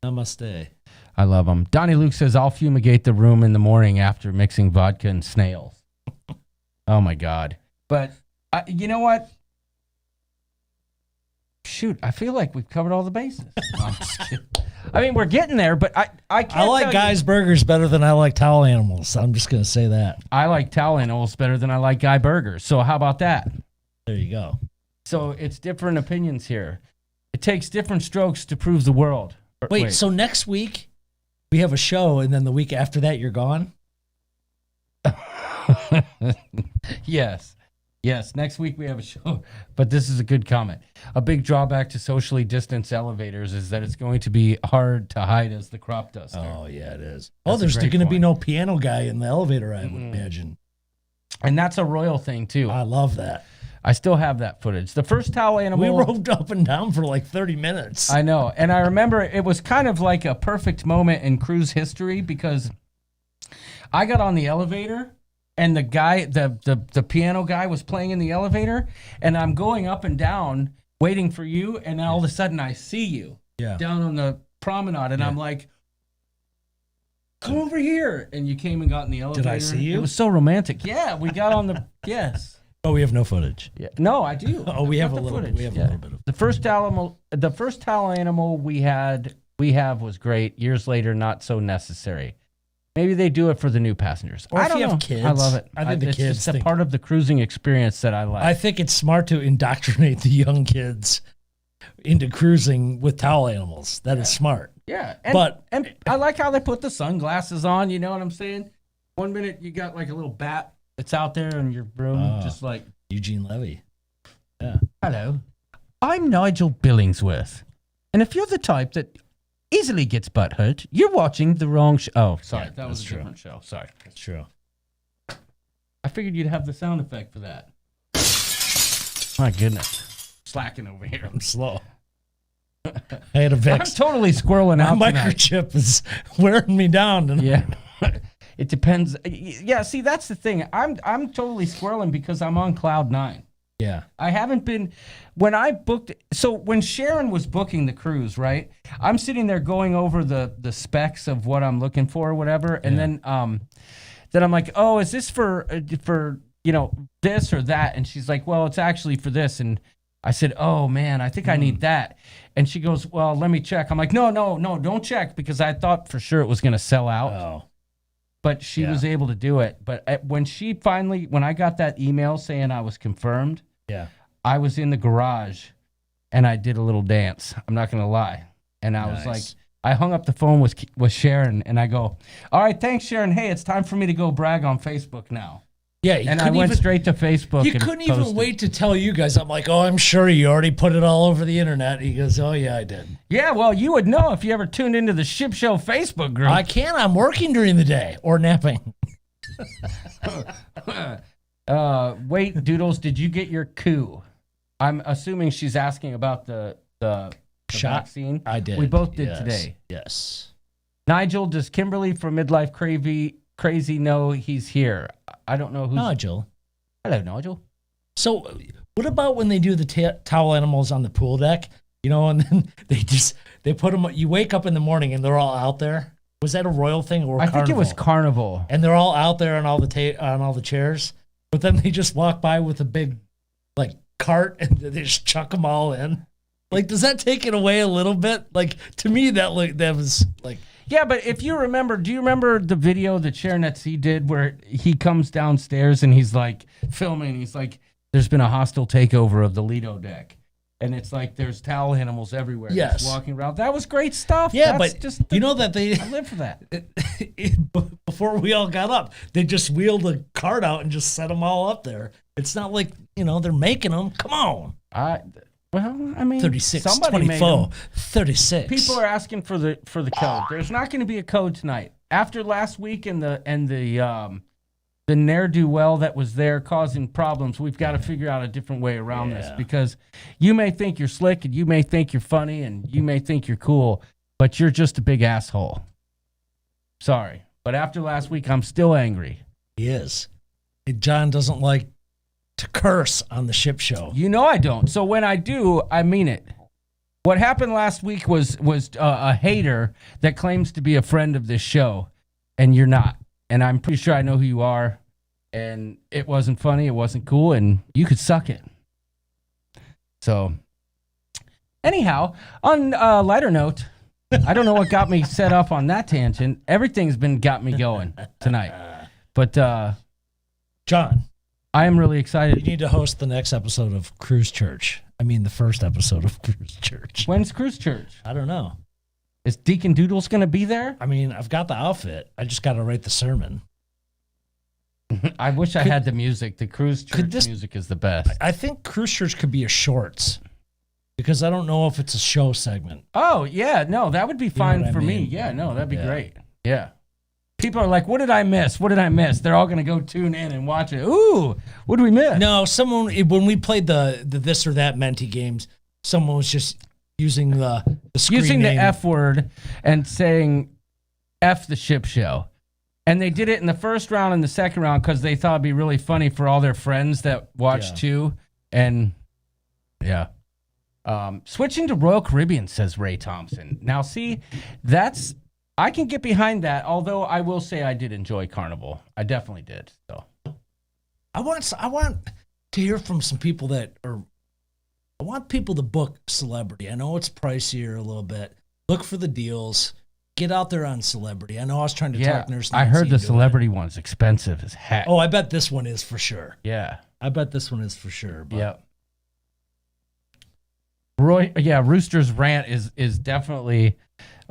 namaste. I love them. Donnie Luke says I'll fumigate the room in the morning after mixing vodka and snails. Oh my God! But you know what? Shoot, I feel like we've covered all the bases. No, I'm just kidding. I mean, we're getting there, but I can't. I like Guy's Burgers better than I like towel animals. I'm just gonna say that. I like towel animals better than I like Guy Burgers. So how about that? There you go. So it's different opinions here. It takes different strokes to prove the world. Wait, so next week we have a show, and then the week after that you're gone? Yes, next week we have a show. But this is a good comment. A big drawback to socially distanced elevators is that it's going to be hard to hide as the crop duster. Oh, yeah, it is. There's going to be no piano guy in the elevator, I would imagine. And that's a royal thing, too. I love that. I still have that footage. The first towel animal... We roved up and down for like 30 minutes. I know. And I remember it was kind of like a perfect moment in cruise history because I got on the elevator... And the guy, the piano guy was playing in the elevator, and I'm going up and down waiting for you, and then all of a sudden I see you down on the promenade, and I'm like, come over here. And you came and got in the elevator. Did I see you? It was so romantic. Yeah, we got on the, yes. Oh, we have no footage. Yeah. No, I do. Oh, we have a little bit. We have a little bit of the first towel animal we have was great. Years later, not so necessary. Maybe they do it for the new passengers. Or I if don't you know. have kids. I love it. I think the it's kids just a part of the cruising experience that I like. I think it's smart to indoctrinate the young kids into cruising with towel animals. That is smart. Yeah. And I like how they put the sunglasses on. You know what I'm saying? 1 minute you got like a little bat that's out there in your room, just like Eugene Levy. Yeah. Hello. I'm Nigel Billingsworth. And if you're the type that easily gets butt hurt, you're watching the wrong show. Oh, sorry. That was a different show. Sorry. That's true. I figured you'd have the sound effect for that. My goodness. Slacking over here. I'm slow. I had a Vex. I'm totally squirreling out My tonight. microchip is wearing me down tonight. Yeah. It depends. Yeah, see, that's the thing. I'm totally squirreling because I'm on cloud 9. Yeah. I haven't been, when I booked, so when Sharon was booking the cruise, right, I'm sitting there going over the specs of what I'm looking for or whatever, and then I'm like, oh, is this for this or that? And she's like, well, it's actually for this. And I said, oh man, I think I need that. And she goes, well, let me check. I'm like, no, don't check, because I thought for sure it was going to sell out. Oh. but she was able to do it. But when I got that email saying I was confirmed, I was in the garage and I did a little dance. I'm not going to lie. And I was like, I hung up the phone with Sharon and I go, all right, thanks, Sharon. Hey, it's time for me to go brag on Facebook now. Yeah, and I went straight to Facebook. You couldn't even wait to tell you guys. I'm like, oh, I'm sure you already put it all over the internet. He goes, oh, yeah, I did. Yeah, well, you would know if you ever tuned into the Ship Show Facebook group. I can't. I'm working during the day or napping. Wait, Doodles, did you get your coup? I'm assuming she's asking about the shot vaccine. I did. We both did today. Yes. Nigel, does Kimberly from Midlife Crazy know he's here? I don't know who's... Nigel. Hello, Nigel. So what about when they do the towel animals on the pool deck? You know, and then they put them... You wake up in the morning and they're all out there. Was that a royal thing or I think it was Carnival. And they're all out there on all the chairs. But then they just walk by with a big, like, cart and they just chuck them all in. Like, does that take it away a little bit? Like, to me, that was like... Yeah, but if you remember, do you remember the video that Sharon Etsy did where he comes downstairs and he's like filming? He's like, there's been a hostile takeover of the Lido deck. And it's like there's towel animals everywhere. Yes. Just walking around. That was great stuff. Yeah, That's but just you know that I live for that. Before we all got up, they just wheeled a cart out and just set them all up there. It's not like, they're making them. Come on. Well, I mean, 36, somebody 24, 36. People are asking for the code. There's not going to be a code tonight. After last week and the ne'er-do-well that was there causing problems, we've got to figure out a different way around this, because you may think you're slick and you may think you're funny and you may think you're cool, but you're just a big asshole. Sorry. But after last week, I'm still angry. He is. John doesn't like to curse on the Ship Show. You know I don't. So when I do, I mean it. What happened last week was a hater that claims to be a friend of this show, and you're not. And I'm pretty sure I know who you are. And it wasn't funny. It wasn't cool. And you could suck it. So anyhow, on a lighter note, I don't know what got me set off on that tangent. Everything's got me going tonight. But John, I am really excited. You need to host the next episode of Cruise Church. I mean, the first episode of Cruise Church. When's Cruise Church? I don't know. Is Deacon Doodles going to be there? I mean, I've got the outfit. I just got to write the sermon. I wish I had the music. The Cruise Church music is the best. I think Cruise Church could be a shorts, because I don't know if it's a show segment. Oh, yeah. No, that would be fine for me. Yeah, no, that'd be great. Yeah. People are like, what did I miss? What did I miss? They're all going to go tune in and watch it. Ooh, what did we miss? No, when we played the this or that Menti games, someone was just using the screen using name. the F word and saying F the Ship Show. And they did it in the first round and the second round because they thought it'd be really funny for all their friends that watched too. And yeah. Switching to Royal Caribbean, says Ray Thompson. Now, see, I can get behind that, although I will say I did enjoy Carnival. I definitely did. So, I want to hear from some people I want people to book Celebrity. I know it's pricier a little bit. Look for the deals. Get out there on Celebrity. I know I was trying to talk Nurse Nancy. I heard the Celebrity one's expensive as heck. Oh, I bet this one is for sure. Yeah. I bet this one is for sure. But. Yeah. Rooster's rant is definitely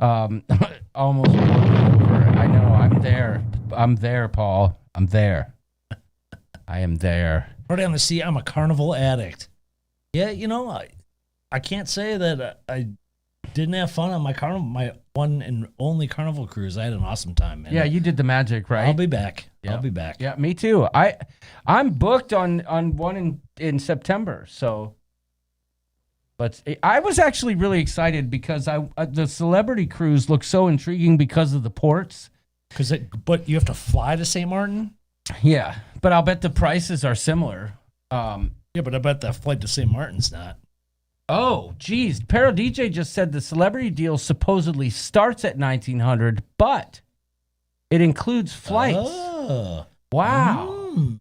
almost over. I know. I'm there, Paul. I'm there. I am there. Already on the sea, I'm a Carnival addict. Yeah, I can't say that I didn't have fun on my one and only Carnival cruise. I had an awesome time, man. Yeah, you did the magic, right? I'll be back. Yeah. I'll be back. Yeah, me too. I'm booked on one in September, so. But I was actually really excited because the Celebrity cruise looked so intriguing because of the ports. But you have to fly to St. Martin? Yeah, but I'll bet the prices are similar. Yeah, but I bet the flight to St. Martin's not. Oh, geez. Pero DJ just said the Celebrity deal supposedly starts at $1,900, but it includes flights. Oh. Wow.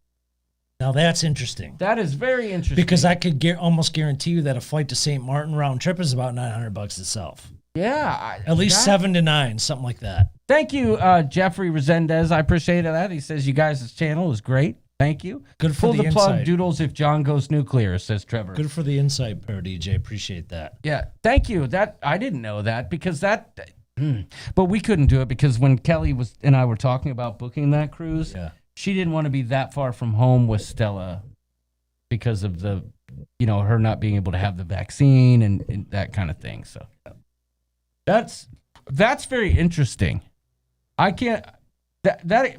Now that's interesting. That is very interesting. Because I could almost guarantee you that a flight to St. Martin round trip is about $900 itself. Yeah. At least that- 7 to 9, something like that. Thank you, Jeffrey Resendez. I appreciate that. He says you guys' channel is great. Thank you. Good for Pull the the plug, insight. Doodles, if John goes nuclear, says Trevor. Good for the insight, Per DJ. Appreciate that. Yeah, thank you. That I didn't know that because but we couldn't do it because when Kelly and I were talking about booking that cruise, she didn't want to be that far from home with Stella because of the, her not being able to have the vaccine and that kind of thing. So that's very interesting. I can't.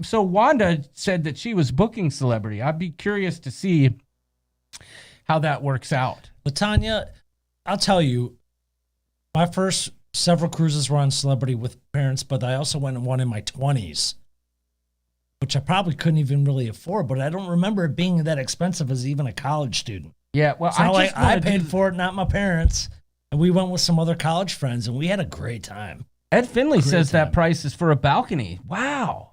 So Wanda said that she was booking Celebrity. I'd be curious to see how that works out. But Tanya, I'll tell you, my first several cruises were on Celebrity with parents, but I also went on one in my 20s, which I probably couldn't even really afford, but I don't remember it being that expensive as even a college student. Yeah, well, so I paid for it, not my parents. And we went with some other college friends, and we had a great time. Ed Finley says that price is for a balcony. Wow.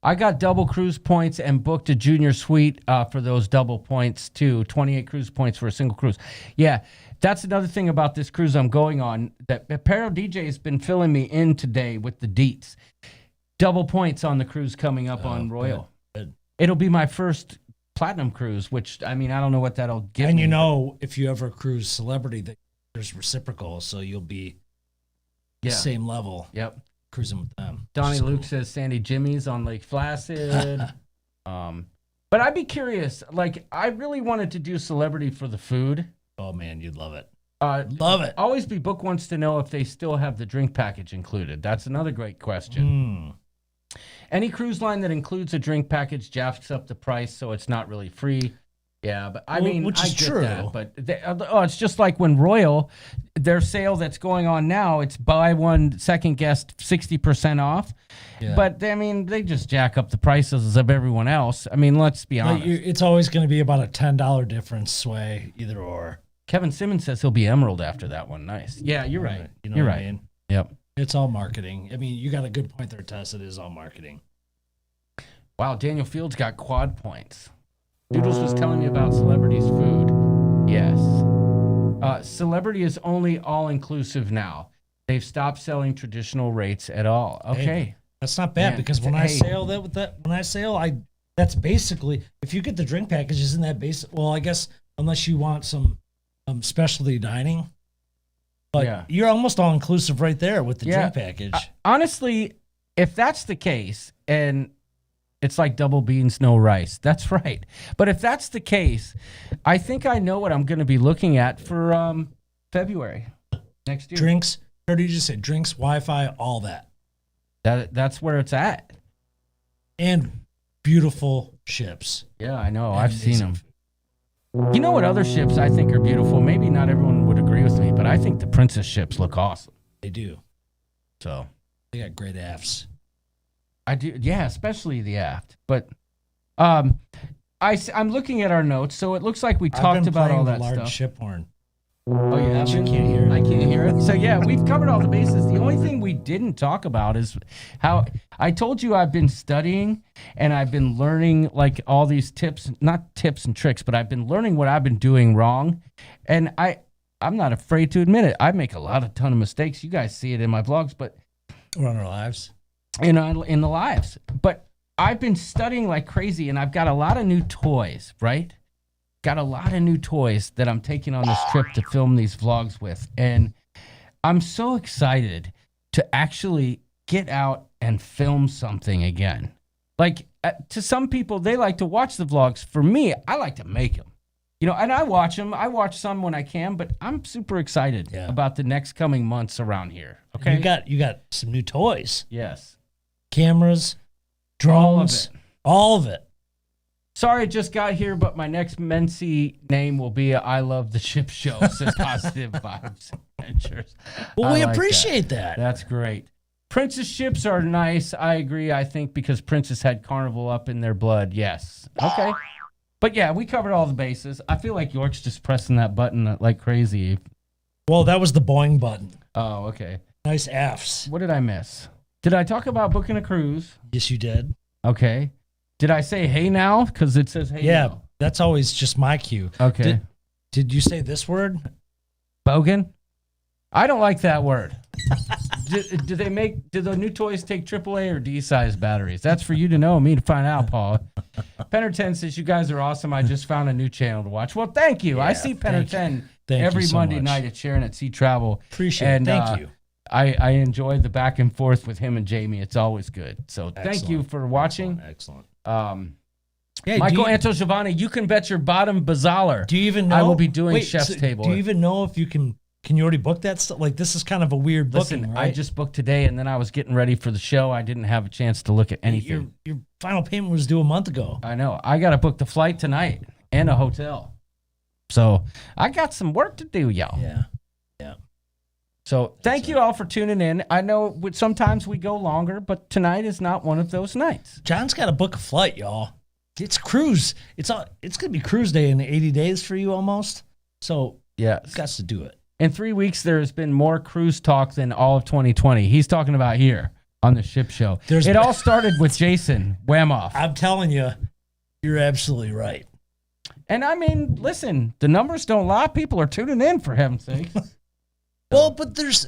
I got double cruise points and booked a junior suite for those double points too. 28 cruise points for a single cruise. Yeah, that's another thing about this cruise I'm going on that Apparel DJ has been filling me in today with the deets. Double points on the cruise coming up on Royal. Good. It'll be my first platinum cruise, which, I mean, I don't know what that'll give and me. If you ever cruise Celebrity, there's reciprocal, so you'll be the same level. Yep. Cruising with them. Donnie Luke says Sandy Jimmy's on Lake Placid. But I'd be curious. Like, I really wanted to do Celebrity for the food. Oh, man, you'd love it. Love it. Always Be Book wants to know if they still have the drink package included. That's another great question. Any cruise line that includes a drink package jacks up the price, so it's not really free. Yeah, but I mean, which is get true. that, but it's just like when Royal, their sale that's going on now, it's buy one, second guest 60% off. Yeah. But I mean, they just jack up the prices of everyone else. I mean, let's be honest. It's always going to be about a $10 difference sway, either or. Kevin Simmons says he'll be Emerald after that one. Nice. Yeah, you're right. You're right. I mean? Yep. It's all marketing. I mean, you got a good point there, Tess. It is all marketing. Wow, Daniel Fields got quad points. Doodles was telling me about Celebrity's food. Yes. Celebrity is only all-inclusive now. They've stopped selling traditional rates at all. Okay. Hey, that's not bad because when I sail that's basically, if you get the drink package, isn't that basic? Well, I guess unless you want some specialty dining. But you're almost all-inclusive right there with the drink package. Honestly, if that's the case, and it's like double beans, no rice. That's right. But if that's the case, I think I know what I'm going to be looking at for February next year. Drinks. Heard you just say drinks, Wi-Fi, all that. That's where it's at. And beautiful ships. Yeah, I know. I've seen them. You know what other ships I think are beautiful? Maybe not everyone would agree with me, but I think the Princess ships look awesome. They do. So they got great afts. I do, yeah, especially the aft. But I'm looking at our notes, so it looks like we talked about all that large stuff. Ship horn. Oh yeah, you can't hear it. I can't hear it. So yeah, we've covered all the bases. The only thing we didn't talk about is how I told you I've been studying and I've been learning like all these tips, not tips and tricks, but I've been learning what I've been doing wrong, and I'm not afraid to admit it. I make a ton of mistakes. You guys see it in my vlogs, but we're on our lives. In the lives. But I've been studying like crazy, and I've got a lot of new toys, right? Got a lot of new toys that I'm taking on this trip to film these vlogs with. And I'm so excited to actually get out and film something again. Like, to some people, they like to watch the vlogs. For me, I like to make them. And I watch them. I watch some when I can, but I'm super excited about the next coming months around here. Okay? You got some new toys. Yes. Cameras, drones, all of it. Sorry, I just got here, but my next Mency name will be I Love the Ship Show, says Positive Vibes Adventures. Well, we appreciate that. That's great. Princess ships are nice. I agree, I think, because Princess had Carnival up in their blood. Yes. Okay. But yeah, we covered all the bases. I feel like York's just pressing that button like crazy. Well, that was the Boeing button. Oh, okay. Nice Fs. What did I miss? Did I talk about booking a cruise? Yes, you did. Okay. Did I say hey now? Because it says hey now. Yeah, that's always just my cue. Okay. Did you say this word? Bogan? I don't like that word. do the new toys take AAA or D size batteries? That's for you to know, me to find out, Paul. Penner 10 says, you guys are awesome. I just found a new channel to watch. Well, thank you. I see Penner 10 every Monday night at Sharon at Sea Travel. Appreciate it. Thank you. I enjoy the back and forth with him and Jamie. It's always good. So thank you for watching. Excellent. Michael Anto Giovanni, you can bet your bottom bazaar. Do you even know? I will be doing Chef's Table. Do you even know if you can you already book that stuff? Like, this is kind of a weird booking, right? I just booked today, and then I was getting ready for the show. I didn't have a chance to look at anything. Your final payment was due a month ago. I know. I got to book the flight tonight and a hotel. So I got some work to do, y'all. Yeah. So thank you all for tuning in. I know sometimes we go longer, but tonight is not one of those nights. John's got to book a flight, y'all. It's cruise. It's going to be cruise day in 80 days for you almost. So yeah, he's got to do it. In 3 weeks, there has been more cruise talk than all of 2020. He's talking about here on the Ship Show. It all started with Jason Whamoff. I'm telling you, you're absolutely right. And I mean, listen, the numbers don't lie. People are tuning in, for heaven's sake. Well, but there's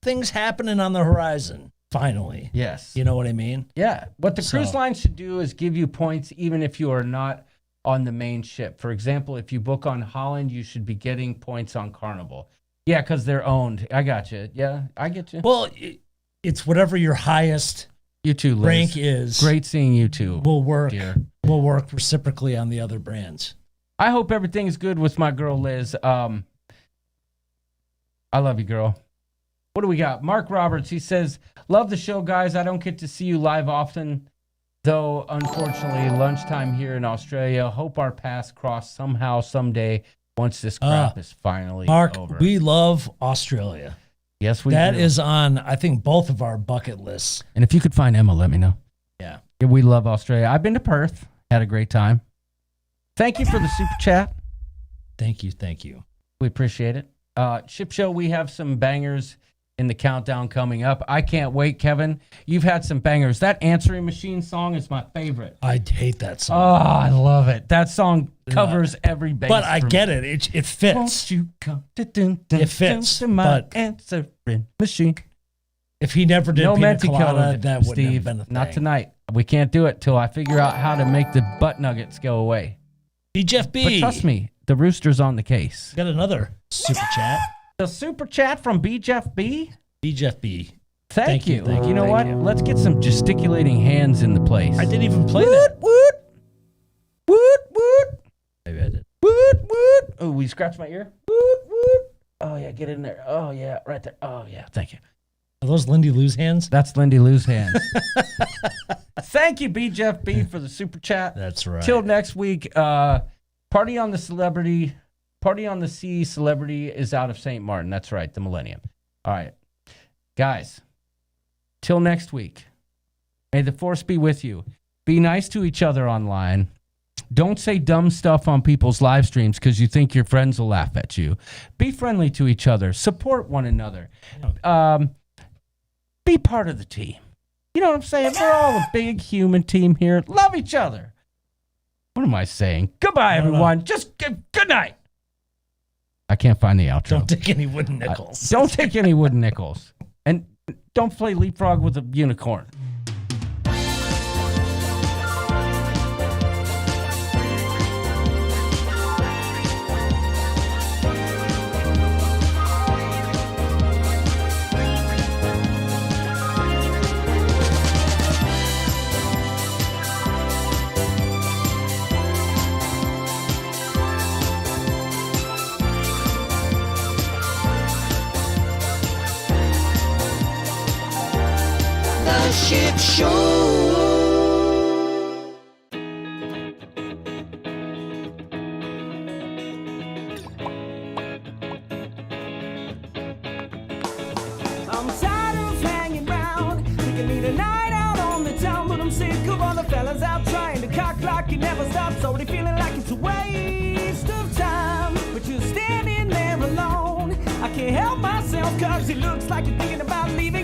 things happening on the horizon, finally. Yes. You know what I mean? Yeah. What the cruise line should do is give you points even if you are not on the main ship. For example, if you book on Holland, you should be getting points on Carnival. Yeah, because they're owned. I got you. Yeah, I get you. Well, it's whatever your highest you too, Liz. rank is. Great seeing you too. Will work. Dear. Will work reciprocally on the other brands. I hope everything's good with my girl Liz. I love you, girl. What do we got? Mark Roberts, he says, love the show, guys. I don't get to see you live often, though, unfortunately, lunchtime here in Australia. Hope our paths cross somehow, someday, once this crap is finally Mark, over. we love Australia. Yes, we do. That is on, I think, both of our bucket lists. And if you could find Emma, let me know. Yeah. We love Australia. I've been to Perth. Had a great time. Thank you for the super chat. Thank you. We appreciate it. Ship Show, we have some bangers in the countdown coming up. I can't wait, Kevin. You've had some bangers. That Answering Machine song is my favorite. I hate that song. Oh, I love it. That song covers every base. But I get it. It fits. Won't you come it fits. to my but answering machine? If he never did no Pina Menti Colada, Colada, that wouldn't Steve, have been a thing. not tonight. We can't do it till I figure out how to make the butt nuggets go away. B. Jeff B. But trust me, the rooster's on the case. Got another super chat. The super chat from B. Jeff B. B. Jeff B. Thank you. You know what? Let's get some gesticulating hands in the place. I didn't even play that. Woot, woot, woot. Maybe I did. Woot, woot. Oh, we scratched my ear. Woot, woot. Oh, yeah, get in there. Oh, yeah, right there. Oh, yeah, thank you. Are those Lindy Lou's hands? That's Lindy Lou's hands. Thank you, B. Jeff B, for the super chat. That's right. Till next week. Party on the Sea Celebrity is out of St. Martin. That's right, the Millennium. All right. Guys, till next week. May the force be with you. Be nice to each other online. Don't say dumb stuff on people's live streams because you think your friends will laugh at you. Be friendly to each other. Support one another. Be part of the team. You know what I'm saying? We're all a big human team here. Love each other. What am I saying? Goodbye, everyone. Just good night. I can't find the outro. Don't take any wooden nickels. Don't take any wooden nickels. And don't play leapfrog with a unicorn. Ship Show. I'm tired of hanging round. We can need a night out on the town, but I'm sick of all the fellas out trying to cock like it never stops. Already feeling like it's a waste of time, but you're standing there alone. I can't help myself 'cause it looks like you're thinking about leaving.